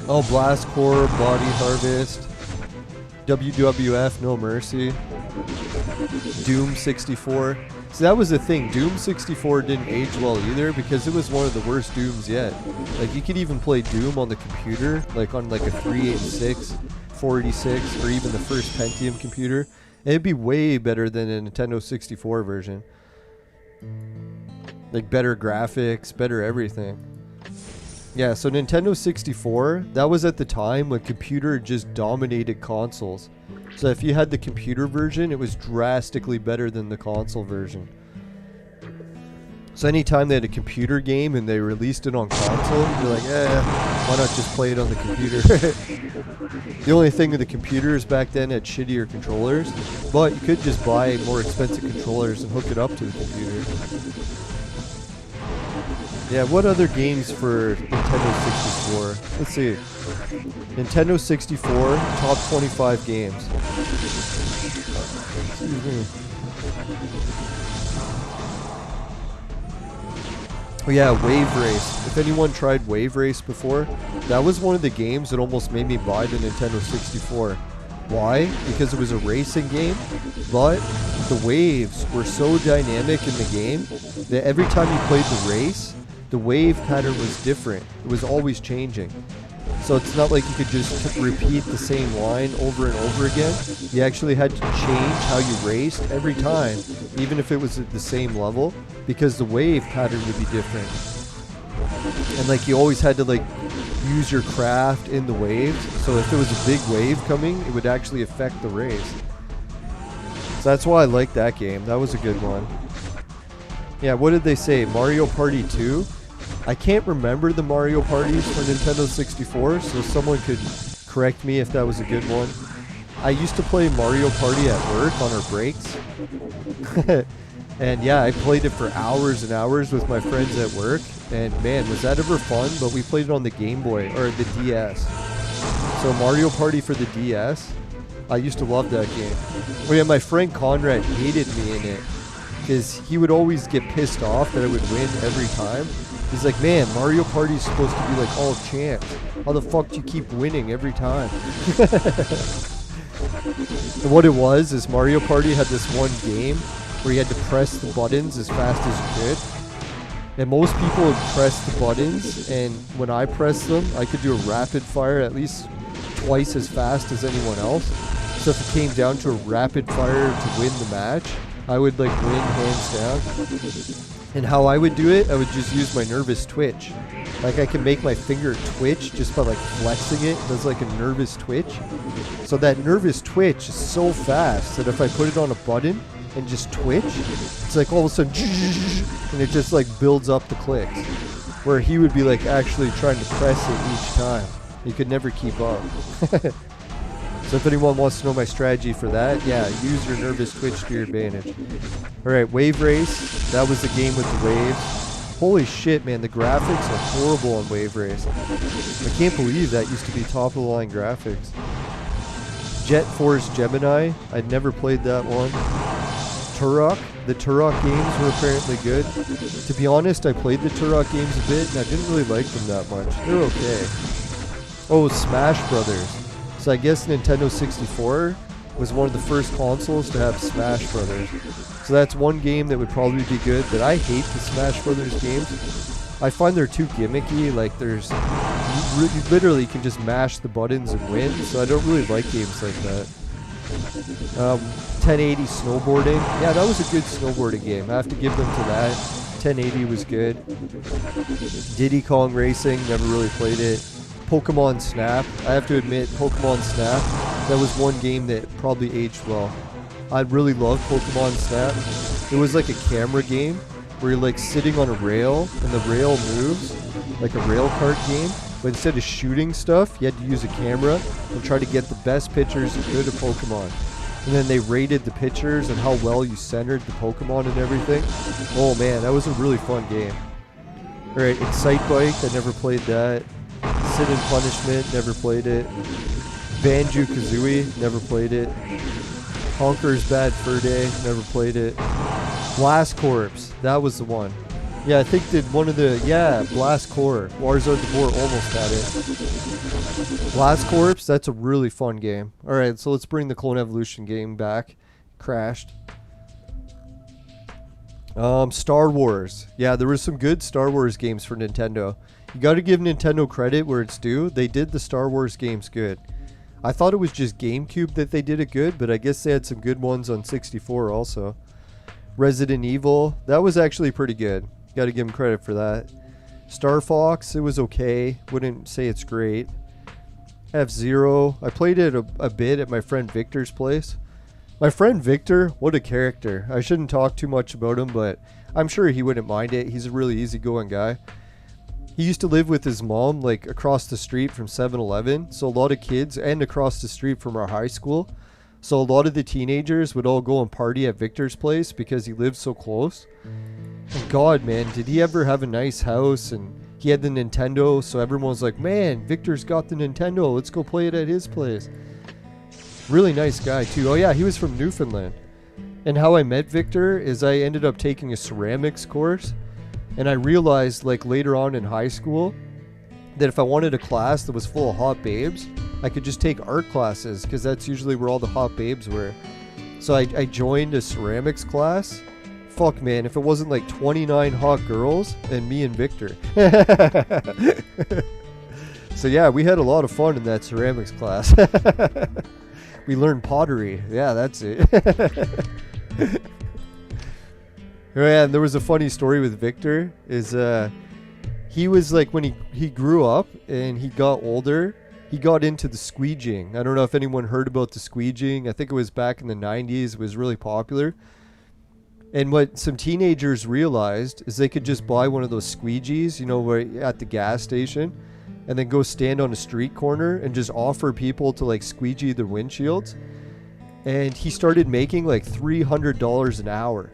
Oh, Blast Corps, Body Harvest, WWF, No Mercy, Doom 64. See, that was the thing. Doom 64 didn't age well either because it was one of the worst Dooms yet. Like, you could even play Doom on the computer, like on like a 386, 486, or even the first Pentium computer. And it'd be way better than a Nintendo 64 version. Like, better graphics, better everything. Yeah, so Nintendo 64, that was at the time when computer just dominated consoles. So if you had the computer version, it was drastically better than the console version. So anytime they had a computer game and they released it on console, you're like, why not just play it on the computer? The only thing with the computers back then had shittier controllers, but you could just buy more expensive controllers and hook it up to the computer. Yeah, what other games for Nintendo 64? Let's see. Nintendo 64, top 25 games. Excuse me. Oh yeah, Wave Race. If anyone tried Wave Race before, that was one of the games that almost made me buy the Nintendo 64. Why? Because it was a racing game, but the waves were so dynamic in the game that every time you played the race, the wave pattern was different. It was always changing. So it's not like you could just repeat the same line over and over again. You actually had to change how you raced every time, even if it was at the same level, because the wave pattern would be different. And like you always had to like use your craft in the waves. So if there was a big wave coming, it would actually affect the race. So that's why I like that game. That was a good one. Yeah, what did they say? Mario Party 2? I can't remember the Mario Parties for Nintendo 64, so someone could correct me if that was a good one. I used to play Mario Party at work on our breaks. And yeah, I played it for hours and hours with my friends at work. And man, was that ever fun? But we played it on the Game Boy, or the DS. So Mario Party for the DS. I used to love that game. Oh yeah, my friend Conrad hated me in it. Because he would always get pissed off that I would win every time. He's like, man, Mario Party's supposed to be like all champs. How the fuck do you keep winning every time? And what it was is Mario Party had this one game where you had to press the buttons as fast as you could. And most people would press the buttons, and when I pressed them, I could do a rapid fire at least twice as fast as anyone else. So if it came down to a rapid fire to win the match, I would like win hands down. And how I would do it, I would just use my nervous twitch. Like I can make my finger twitch just by like flexing it. It does like a nervous twitch. So that nervous twitch is so fast that if I put it on a button and just twitch, it's like all of a sudden, and it just like builds up the clicks. Where he would be like actually trying to press it each time. He could never keep up. So if anyone wants to know my strategy for that, yeah, use your nervous twitch to your advantage. Alright, Wave Race. That was the game with the waves. Holy shit, man, the graphics are horrible on Wave Race. I can't believe that used to be top of the line graphics. Jet Force Gemini. I'd never played that one. Turok. The Turok games were apparently good. To be honest, I played the Turok games a bit, and I didn't really like them that much. They're okay. Oh, Smash Brothers. So I guess Nintendo 64 was one of the first consoles to have Smash Brothers. So that's one game that would probably be good, but I hate the Smash Brothers games. I find they're too gimmicky, like there's... You literally can just mash the buttons and win, so I don't really like games like that. 1080 snowboarding. Yeah, that was a good snowboarding game. I have to give them to that. 1080 was good. Diddy Kong Racing, never really played it. Pokemon Snap. I have to admit, Pokemon Snap, that was one game that probably aged well. I really loved Pokemon Snap. It was like a camera game where you're like sitting on a rail and the rail moves, like a rail kart game. But instead of shooting stuff, you had to use a camera and try to get the best pictures you could of Pokemon. And then they rated the pictures and how well you centered the Pokemon and everything. Oh man, that was a really fun game. Alright, Excite Bike, I never played that. Sin and Punishment, never played it. Banjo-Kazooie, never played it. Conker's Bad Fur Day, never played it. Blast Corps, that was the one. Yeah, I think that one of the, yeah, Blast Corps. Warzone DeBoer almost had it. Blast Corps, that's a really fun game. Alright, so let's bring the Clone Evolution game back. Crashed. Star Wars. Yeah, there was some good Star Wars games for Nintendo. You gotta give Nintendo credit where it's due. They did the Star Wars games good. I thought it was just GameCube that they did it good, but I guess they had some good ones on 64 also. Resident Evil, that was actually pretty good. Gotta give them credit for that. Star Fox, it was okay. Wouldn't say it's great. F-Zero, I played it a bit at my friend Victor's place. My friend Victor, what a character. I shouldn't talk too much about him, but I'm sure he wouldn't mind it. He's a really easygoing guy. He used to live with his mom, like, across the street from 7-Eleven. So a lot of kids, and across the street from our high school. So a lot of the teenagers would all go and party at Victor's place because he lived so close. And God, man, did he ever have a nice house, and he had the Nintendo, so everyone was like, man, Victor's got the Nintendo, let's go play it at his place. Really nice guy, too. Oh yeah, he was from Newfoundland. And how I met Victor is I ended up taking a ceramics course. And I realized, like, later on in high school, that if I wanted a class that was full of hot babes, I could just take art classes, because that's usually where all the hot babes were. So I joined a ceramics class. Fuck, man, if it wasn't like 29 hot girls and me and Victor. So yeah, we had a lot of fun in that ceramics class. We learned pottery. Yeah, that's it. And there was a funny story with Victor. Is he was like, when he grew up and he got older, he got into the squeegeeing. I don't know if anyone heard about the squeegeeing. I think it was back in the 90s. It was really popular. And what some teenagers realized is they could just buy one of those squeegees, you know, where at the gas station, and then go stand on a street corner and just offer people to like squeegee their windshields. And he started making like $300 an hour.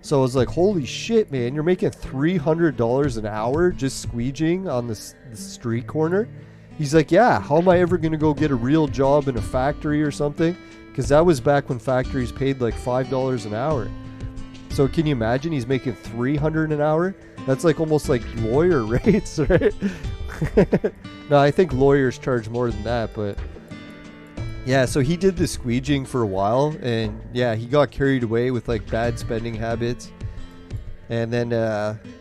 So I was like, holy shit, man, you're making $300 an hour just squeegeeing on the street corner? He's like, yeah, how am I ever going to go get a real job in a factory or something? Because that was back when factories paid like $5 an hour. So can you imagine he's making $300 an hour? That's like almost like lawyer rates, right? No, I think lawyers charge more than that, but yeah, so he did the squeegeeing for a while, and yeah, he got carried away with like bad spending habits. And then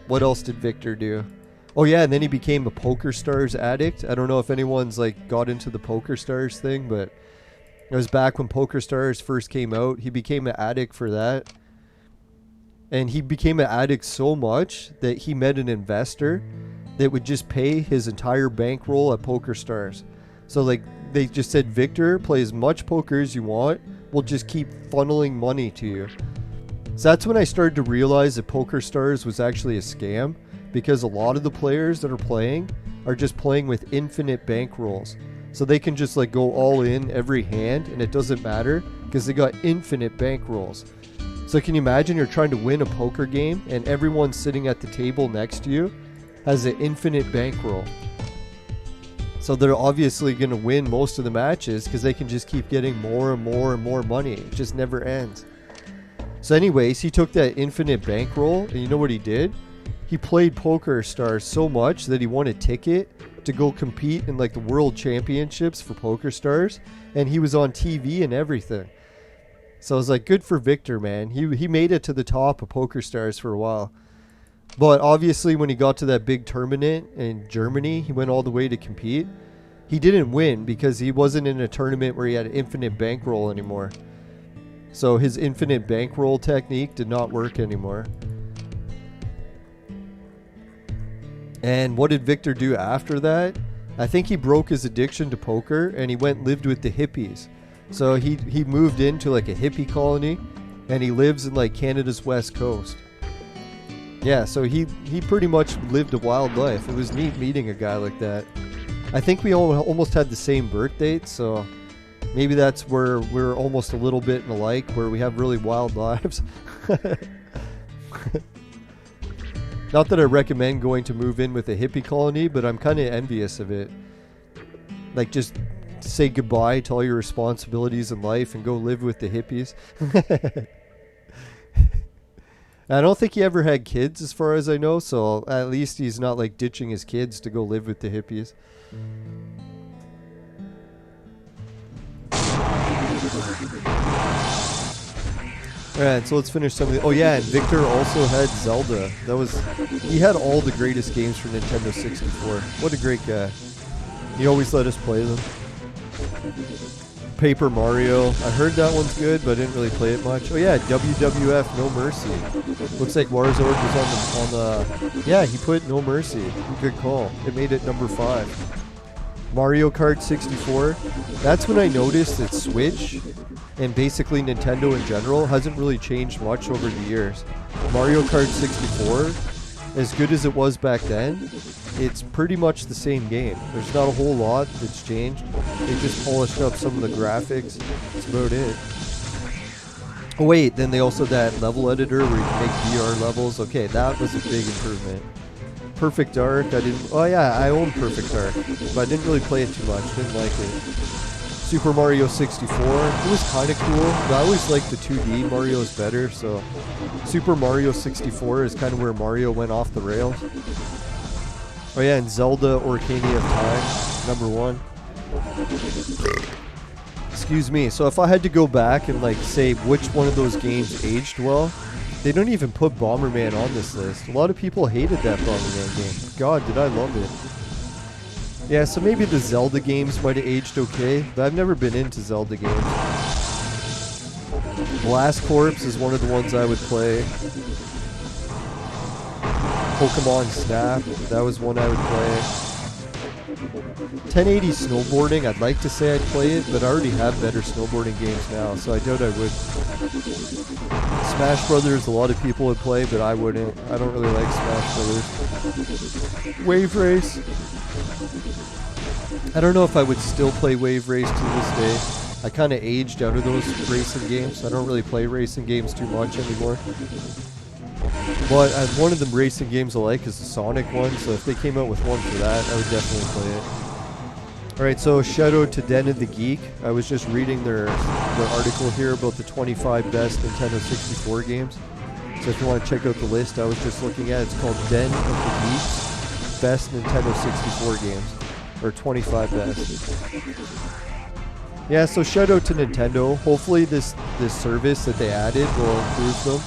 what else did Victor do? Oh yeah, and then he became a PokerStars addict. I don't know if anyone's like got into the PokerStars thing, but it was back when PokerStars first came out. He became an addict for that. And he became an addict so much that he met an investor that would just pay his entire bankroll at PokerStars. So like they just said, Victor, play as much poker as you want. We'll just keep funneling money to you. So that's when I started to realize that PokerStars was actually a scam, because a lot of the players that are playing are just playing with infinite bankrolls. So they can just like go all in every hand and it doesn't matter because they got infinite bankrolls. So can you imagine you're trying to win a poker game and everyone sitting at the table next to you has an infinite bankroll. So they're obviously going to win most of the matches because they can just keep getting more and more and more money. It just never ends. So anyways, he took that infinite bankroll and you know what he did? He played PokerStars so much that he won a ticket to go compete in like the World Championships for PokerStars, and he was on TV and everything. So I was like, good for Victor, man. He made it to the top of PokerStars for a while. But obviously when he got to that big tournament in Germany, he went all the way to compete. He didn't win because he wasn't in a tournament where he had infinite bankroll anymore. So his infinite bankroll technique did not work anymore. And what did Victor do after that? I think he broke his addiction to poker and he went and lived with the hippies. So he moved into like a hippie colony and he lives in like Canada's west coast. Yeah, so he pretty much lived a wild life. It was neat meeting a guy like that. I think we all almost had the same birth date, so maybe that's where we're almost a little bit alike, where we have really wild lives. Not that I recommend going to move in with a hippie colony, but I'm kind of envious of it. Like, just say goodbye to all your responsibilities in life and go live with the hippies. I don't think he ever had kids as far as I know, so at least he's not like ditching his kids to go live with the hippies. Alright, so let's finish some of the... Oh yeah, and Victor also had Zelda. He had all the greatest games for Nintendo 64. What a great guy. He always let us play them. Paper Mario. I heard that one's good, but I didn't really play it much. Oh yeah, WWF No Mercy. Looks like Warzord was on the... Yeah, he put No Mercy. Good call. It made it number 5. Mario Kart 64. That's when I noticed that Switch, and basically Nintendo in general, hasn't really changed much over the years. Mario Kart 64, as good as it was back then, it's pretty much the same game. There's not a whole lot that's changed. They just polished up some of the graphics. That's about it. Oh wait, then they also had that level editor where you can make VR levels. Okay, that was a big improvement. Perfect Dark, oh yeah, I own Perfect Dark, but I didn't really play it too much, didn't like it. Super Mario 64, it was kind of cool, but I always liked the 2D Mario's better, so Super Mario 64 is kind of where Mario went off the rails. Oh yeah, and Zelda Ocarina of Time, number 1. Excuse me, so if I had to go back and like say which one of those games aged well, they don't even put Bomberman on this list. A lot of people hated that Bomberman game. God, did I love it. Yeah, so maybe the Zelda games might have aged okay, but I've never been into Zelda games. Blast Corps is one of the ones I would play. Pokemon Snap, that was one I would play. 1080 snowboarding, I'd like to say I'd play it, but I already have better snowboarding games now, so I doubt I would. Smash Brothers, a lot of people would play, but I wouldn't. I don't really like Smash Brothers. Wave Race. I don't know if I would still play Wave Race to this day. I kind of aged out of those racing games. I don't really play racing games too much anymore. But one of the racing games I like is the Sonic one, so if they came out with one for that, I would definitely play it. Alright, so shout out to Den of the Geek. I was just reading their article here about the 25 best Nintendo 64 games. So if you want to check out the list I was just looking at, it's called Den of the Geek's Best Nintendo 64 Games. Or 25 best. Yeah, so shout out to Nintendo. Hopefully this service that they added will improve them.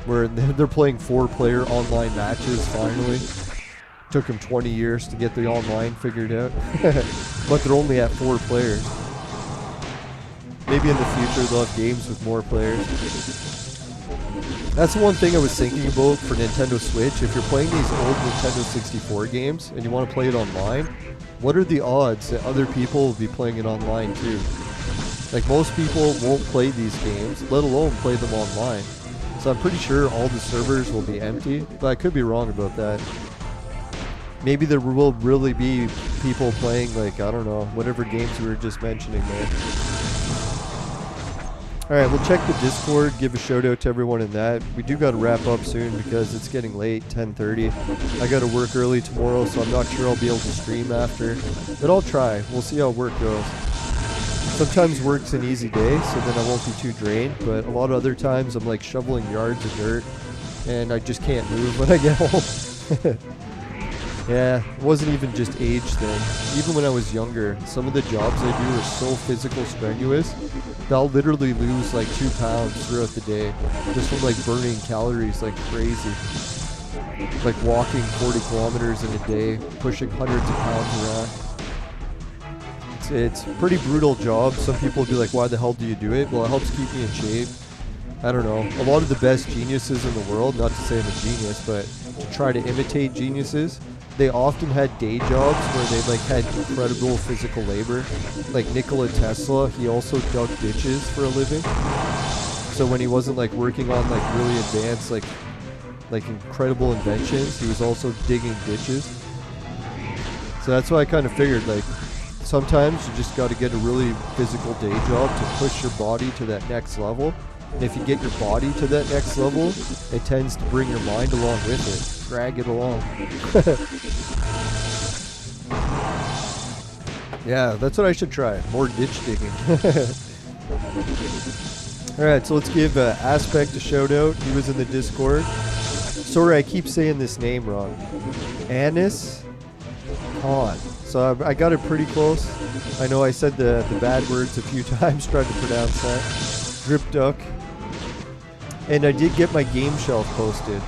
Where they're playing 4-player online matches finally. Took them 20 years to get the online figured out. But they're only at 4 players. Maybe in the future they'll have games with more players. That's the one thing I was thinking about for Nintendo Switch. If you're playing these old Nintendo 64 games and you want to play it online, what are the odds that other people will be playing it online too? Like most people won't play these games, let alone play them online. So I'm pretty sure all the servers will be empty, but I could be wrong about that. Maybe there will really be people playing, like, I don't know, whatever games we were just mentioning there. Alright, we'll check the Discord, give a shout out to everyone in that. We do got to wrap up soon because it's getting late, 10:30. I got to work early tomorrow, so I'm not sure I'll be able to stream after. But I'll try. We'll see how work goes. Sometimes work's an easy day, so then I won't be too drained. But a lot of other times I'm like shoveling yards of dirt, and I just can't move when I get home. Yeah, it wasn't even just age thing. Even when I was younger, some of the jobs I do are so physical strenuous that I'll literally lose like 2 pounds throughout the day just from like burning calories like crazy. Like walking 40 kilometers in a day, pushing hundreds of pounds around. It's a pretty brutal job. Some people will be like, why the hell do you do it? Well, it helps keep me in shape. I don't know. A lot of the best geniuses in the world, not to say I'm a genius, but to try to imitate geniuses, they often had day jobs where they like had incredible physical labor. Like Nikola Tesla, he also dug ditches for a living. So when he wasn't like working on like really advanced like incredible inventions, he was also digging ditches. So that's why I kind of figured like sometimes you just got to get a really physical day job to push your body to that next level. And if you get your body to that next level, it tends to bring your mind along with it. Drag it along. Yeah, that's what I should try. More ditch digging. Alright, so let's give Aspect a shout out. He was in the Discord. Sorry, I keep saying this name wrong. Anis Khan. So I got it pretty close. I know I said the bad words a few times trying to pronounce that. Drip Duck. And I did get my game shelf posted.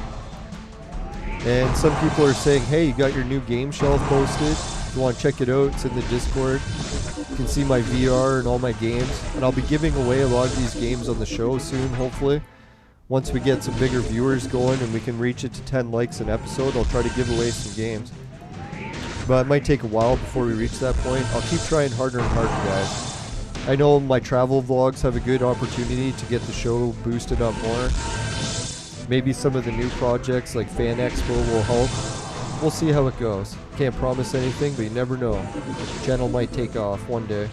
And some people are saying, hey, you got your new game shelf posted. If you want to check it out, it's in the Discord. You can see my VR and all my games. And I'll be giving away a lot of these games on the show soon, hopefully. Once we get some bigger viewers going and we can reach it to 10 likes an episode, I'll try to give away some games. But it might take a while before we reach that point. I'll keep trying harder and harder, guys. I know my travel vlogs have a good opportunity to get the show boosted up more. Maybe some of the new projects like Fan Expo will help. We'll see how it goes. Can't promise anything, but you never know. The channel might take off one day.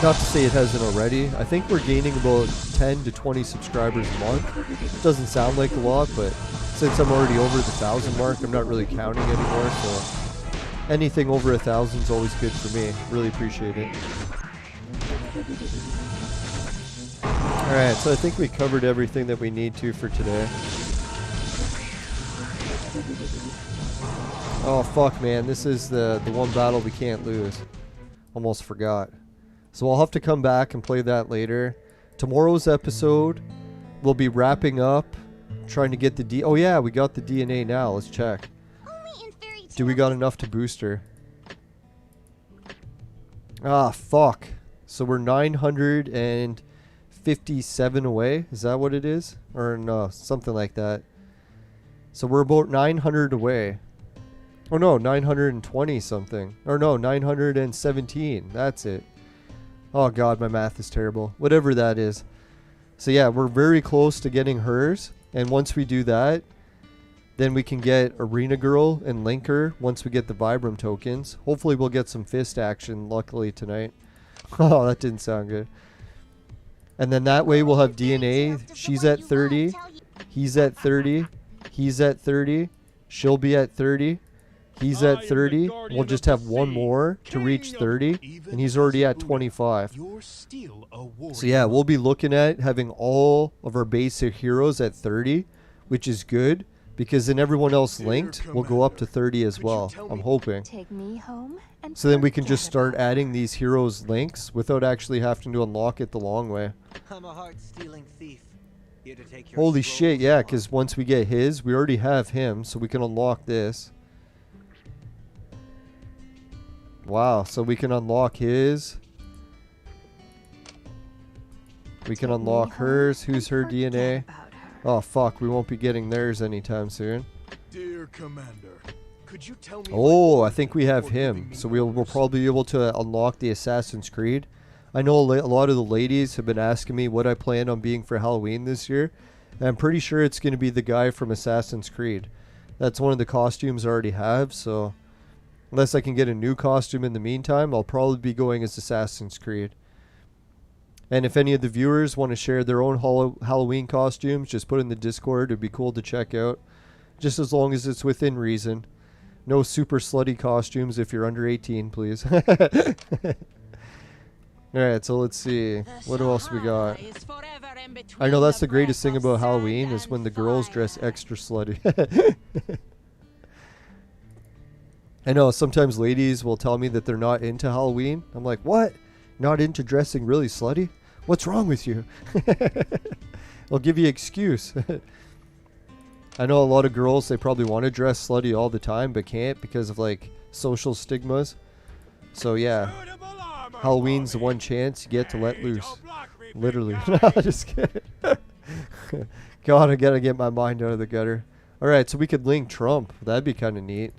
Not to say it hasn't already. I think we're gaining about 10 to 20 subscribers a month. Doesn't sound like a lot, but since I'm already over the 1,000 mark, I'm not really counting anymore, so anything over 1,000 is always good for me. Really appreciate it. Alright, so I think we covered everything that we need to for today. Oh fuck, man, this is the one battle we can't lose. Almost forgot. So I'll have to come back and play that later. Tomorrow's episode, we'll be wrapping up, trying to get the oh yeah, we got the DNA now, let's check. Only in fairy tales. Do we got enough to boost her? Ah, fuck. So we're 957 away. Is that what it is? Or no, something like that. So we're about 900 away. Oh no, 920 something. Or no, 917. That's it. Oh god, my math is terrible. Whatever that is. So yeah, we're very close to getting hers. And once we do that, then we can get Arena Girl and Linker once we get the Vibram tokens. Hopefully we'll get some fist action luckily tonight. Oh, that didn't sound good. And then that way we'll have DNA. She's at 30. He's at 30. He's at 30. She'll be at 30. He's at 30. We'll just have one more to reach 30. And he's already at 25. So yeah, we'll be looking at having all of our basic heroes at 30, which is good. Because then everyone else linked will go up to 30 as well. I'm hoping. Take me home and So then we can just start adding these heroes links without actually having to unlock it the long way. I'm a heart-stealing thief. Here to take your Holy scrolls shit, yeah, home. because once we get his, we already have him, so we can unlock this. Wow, so we can unlock his. We can unlock hers. Who's her DNA? Oh fuck, we won't be getting theirs anytime soon. Dear Commander, could you tell me? Oh, I think we have him. So we'll probably be able to unlock the Assassin's Creed. I know a lot of the ladies have been asking me what I plan on being for Halloween this year. And I'm pretty sure it's going to be the guy from Assassin's Creed. That's one of the costumes I already have, so unless I can get a new costume in the meantime, I'll probably be going as Assassin's Creed. And if any of the viewers want to share their own Halloween costumes, just put in the Discord. It'd be cool to check out. Just as long as it's within reason. No super slutty costumes if you're under 18, please. Alright, so let's see. What else we got? I know that's the greatest thing about Halloween is when the girls dress extra slutty. I know sometimes ladies will tell me that they're not into Halloween. I'm like, what? Not into dressing really slutty? What's wrong with you? I'll give you an excuse. I know a lot of girls, they probably want to dress slutty all the time, but can't because of like social stigmas. So yeah, Halloween's the one chance you get to let loose. Literally. Just kidding. God, I gotta get my mind out of the gutter. Alright, so we could link Trump. That'd be kind of neat.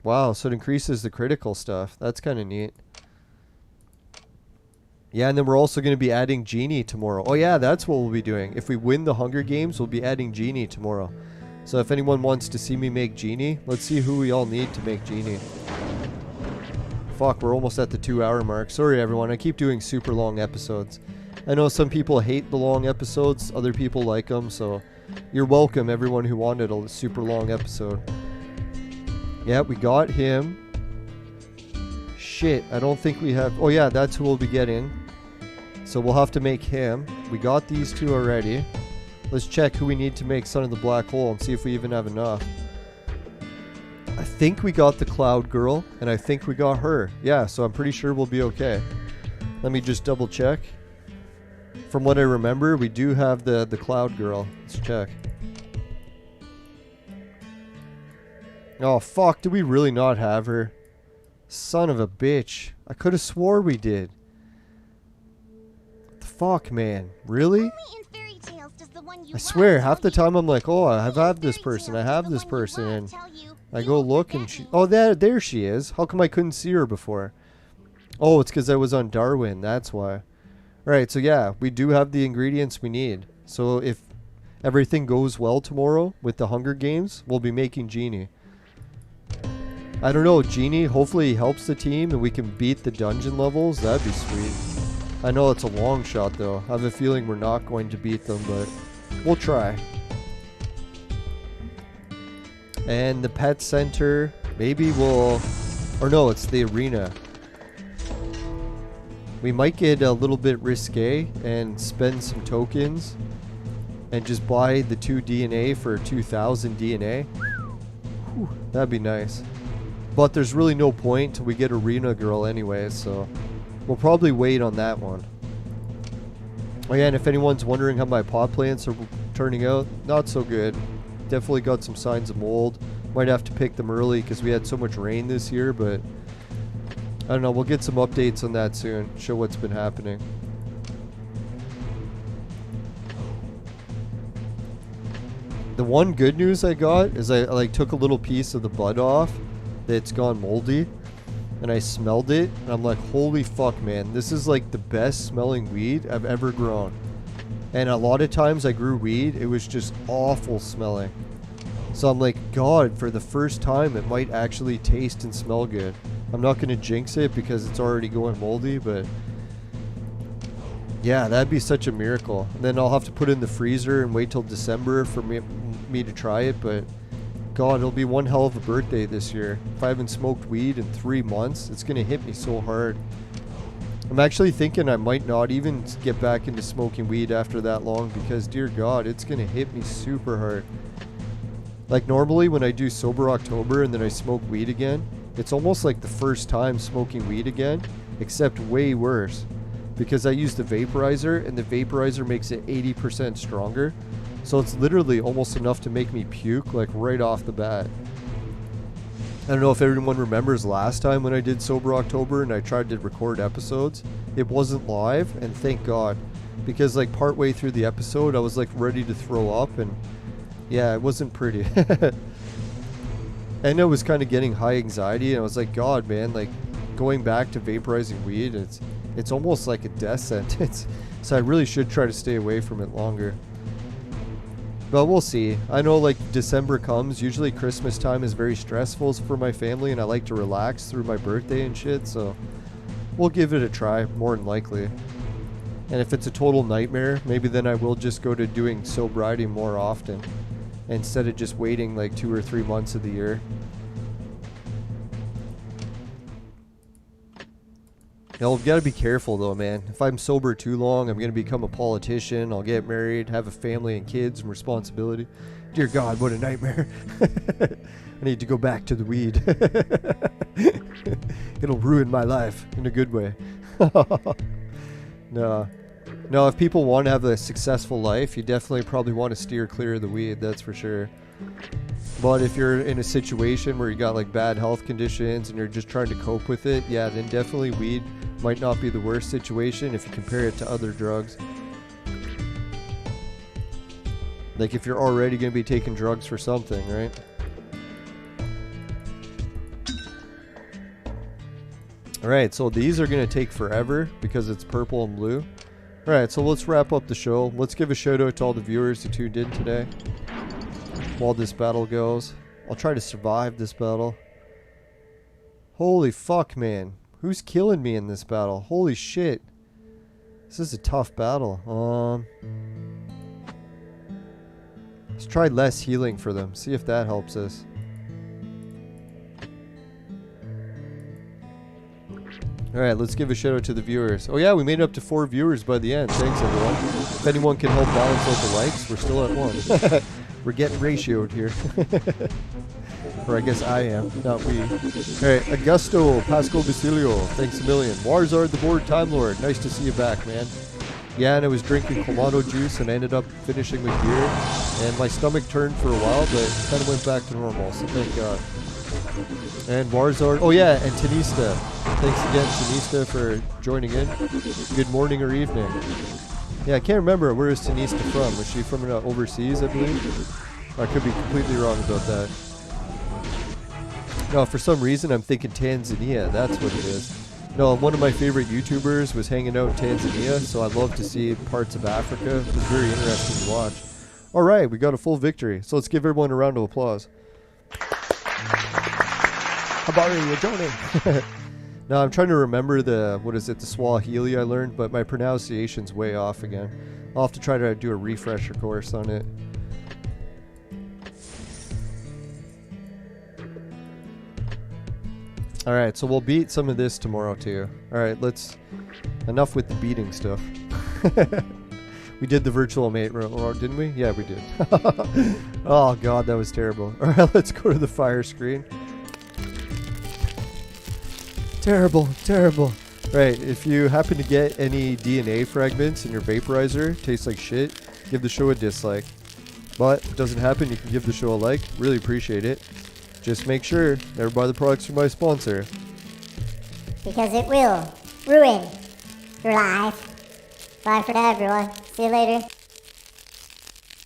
Wow, so it increases the critical stuff. That's kind of neat. Yeah, and then we're also going to be adding Genie tomorrow. Oh yeah, that's what we'll be doing. If we win the Hunger Games, we'll be adding Genie tomorrow. So if anyone wants to see me make Genie, let's see who we all need to make Genie. Fuck, we're almost at the 2-hour mark. Sorry everyone, I keep doing super long episodes. I know some people hate the long episodes, other people like them, so you're welcome everyone who wanted a super long episode. Yeah, we got him. Shit, I don't think we have... Oh yeah, that's who we'll be getting. So we'll have to make him. We got these two already. Let's check who we need to make Son of the Black Hole and see if we even have enough. I think we got the Cloud Girl, and I think we got her. Yeah, so I'm pretty sure we'll be okay. Let me just double check. From what I remember, we do have the Cloud Girl. Let's check. Oh, fuck. Do we really not have her? Son of a bitch. I could have swore we did. What the fuck, man? Really? Only in fairy tales does the one you I swear, half the tell time I'm like, oh, I have Only in this fairy person, I tales have does this the one you person, love and tell you, I you go will look forget and she... me. Oh, there she is. How come I couldn't see her before? Oh, it's because I was on Darwin, that's why. Alright, so yeah, we do have the ingredients we need. So if everything goes well tomorrow with the Hunger Games, we'll be making Genie. I don't know, Genie, hopefully he helps the team and we can beat the dungeon levels. That'd be sweet. I know it's a long shot though. I have a feeling we're not going to beat them, but we'll try. And the pet center, maybe we'll... Or no, it's the arena. We might get a little bit risque and spend some tokens and just buy the 2 DNA for 2,000 DNA. Whew, that'd be nice. But there's really no point till we get Arena Girl anyway, so we'll probably wait on that one. Oh yeah, and if anyone's wondering how my pot plants are turning out, not so good. Definitely got some signs of mold. Might have to pick them early because we had so much rain this year, but I don't know. We'll get some updates on that soon. Show what's been happening. The one good news I got is I like took a little piece of the bud off that's gone moldy, and I smelled it, and I'm like, holy fuck, man, this is like the best smelling weed I've ever grown. And a lot of times I grew weed, it was just awful smelling. So I'm like, God, for the first time it might actually taste and smell good. I'm not gonna jinx it because it's already going moldy, but yeah, that'd be such a miracle. And then I'll have to put it in the freezer and wait till December for me to try it, but God, it'll be one hell of a birthday this year. If I haven't smoked weed in 3 months, it's gonna hit me so hard. I'm actually thinking I might not even get back into smoking weed after that long because, dear God, it's gonna hit me super hard. Like normally when I do Sober October and then I smoke weed again, it's almost like the first time smoking weed again, except way worse. Because I use the vaporizer, and the vaporizer makes it 80% stronger. So it's literally almost enough to make me puke, like right off the bat. I don't know if everyone remembers last time when I did Sober October and I tried to record episodes. It wasn't live, and thank God. Because like partway through the episode, I was like ready to throw up, and yeah, it wasn't pretty. And I was kind of getting high anxiety, and I was like, God, man, like going back to vaporizing weed, it's almost like a death sentence. So I really should try to stay away from it longer. But we'll see. I know like December comes, usually Christmas time is very stressful for my family, and I like to relax through my birthday and shit, so we'll give it a try, more than likely. And if it's a total nightmare, maybe then I will just go to doing sobriety more often, instead of just waiting like 2 or 3 months of the year. You gotta be careful though, man. If I'm sober too long, I'm gonna become a politician, I'll get married, have a family and kids and responsibility. Dear God, what a nightmare. I need to go back to the weed. It'll ruin my life in a good way. No, if people want to have a successful life, you definitely probably want to steer clear of the weed, that's for sure. But if you're in a situation where you got like bad health conditions and you're just trying to cope with it, yeah, then definitely weed might not be the worst situation if you compare it to other drugs. Like if you're already going to be taking drugs for something, right? Alright, so these are going to take forever because it's purple and blue. Alright, so let's wrap up the show. Let's give a shout out to all the viewers who tuned in today. While this battle goes, I'll try to survive this battle. Holy fuck, man. Who's killing me in this battle? Holy shit. This is a tough battle. Let's try less healing for them. See if that helps us. Alright, let's give a shout out to the viewers. Oh yeah, we made it up to 4 viewers by the end. Thanks, everyone. If anyone can help balance out the likes, we're still at 1. We're getting ratioed here. Or I guess I am, not we. Alright, Augusto, Pascal Basilio, thanks a million. Warzard the Board Time Lord, nice to see you back, man. Yeah, and I was drinking Clamato juice and I ended up finishing with beer. And my stomach turned for a while, but it kind of went back to normal, so thank God. And Warzard, oh yeah, and Tanista. Thanks again, Tanista, for joining in. Good morning or evening. Yeah, I can't remember. Where is Tanista from? Was she from overseas, I believe? I could be completely wrong about that. No, for some reason I'm thinking Tanzania. That's what it is. No, one of my favorite YouTubers was hanging out in Tanzania, so I'd love to see parts of Africa. It was very interesting to watch. Alright, we got a full victory. So let's give everyone a round of applause. Habari, Jone. Now I'm trying to remember the Swahili I learned, but my pronunciation's way off again. I'll have to try to do a refresher course on it. Alright, so we'll beat some of this tomorrow too. Alright, enough with the beating stuff. We did the virtual mate row, didn't we? Yeah, we did. Oh god, that was terrible. Alright, let's go to the fire screen. Terrible, terrible. Right, if you happen to get any DNA fragments in your vaporizer, tastes like shit, give the show a dislike. But if it doesn't happen, you can give the show a like. Really appreciate it. Just make sure never buy the products from my sponsor. Because it will ruin your life. Bye for now, everyone. See you later.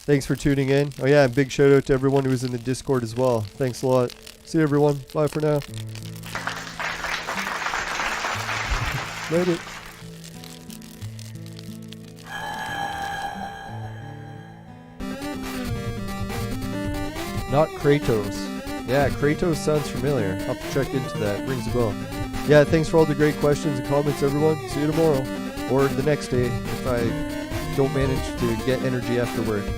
Thanks for tuning in. Oh yeah, and big shout out to everyone who was in the Discord as well. Thanks a lot. See you everyone. Bye for now. Later. Not Kratos. Yeah, Kratos sounds familiar. I'll have to check into that. Rings a bell. Yeah, thanks for all the great questions and comments, everyone. See you tomorrow. Or the next day if I don't manage to get energy after work.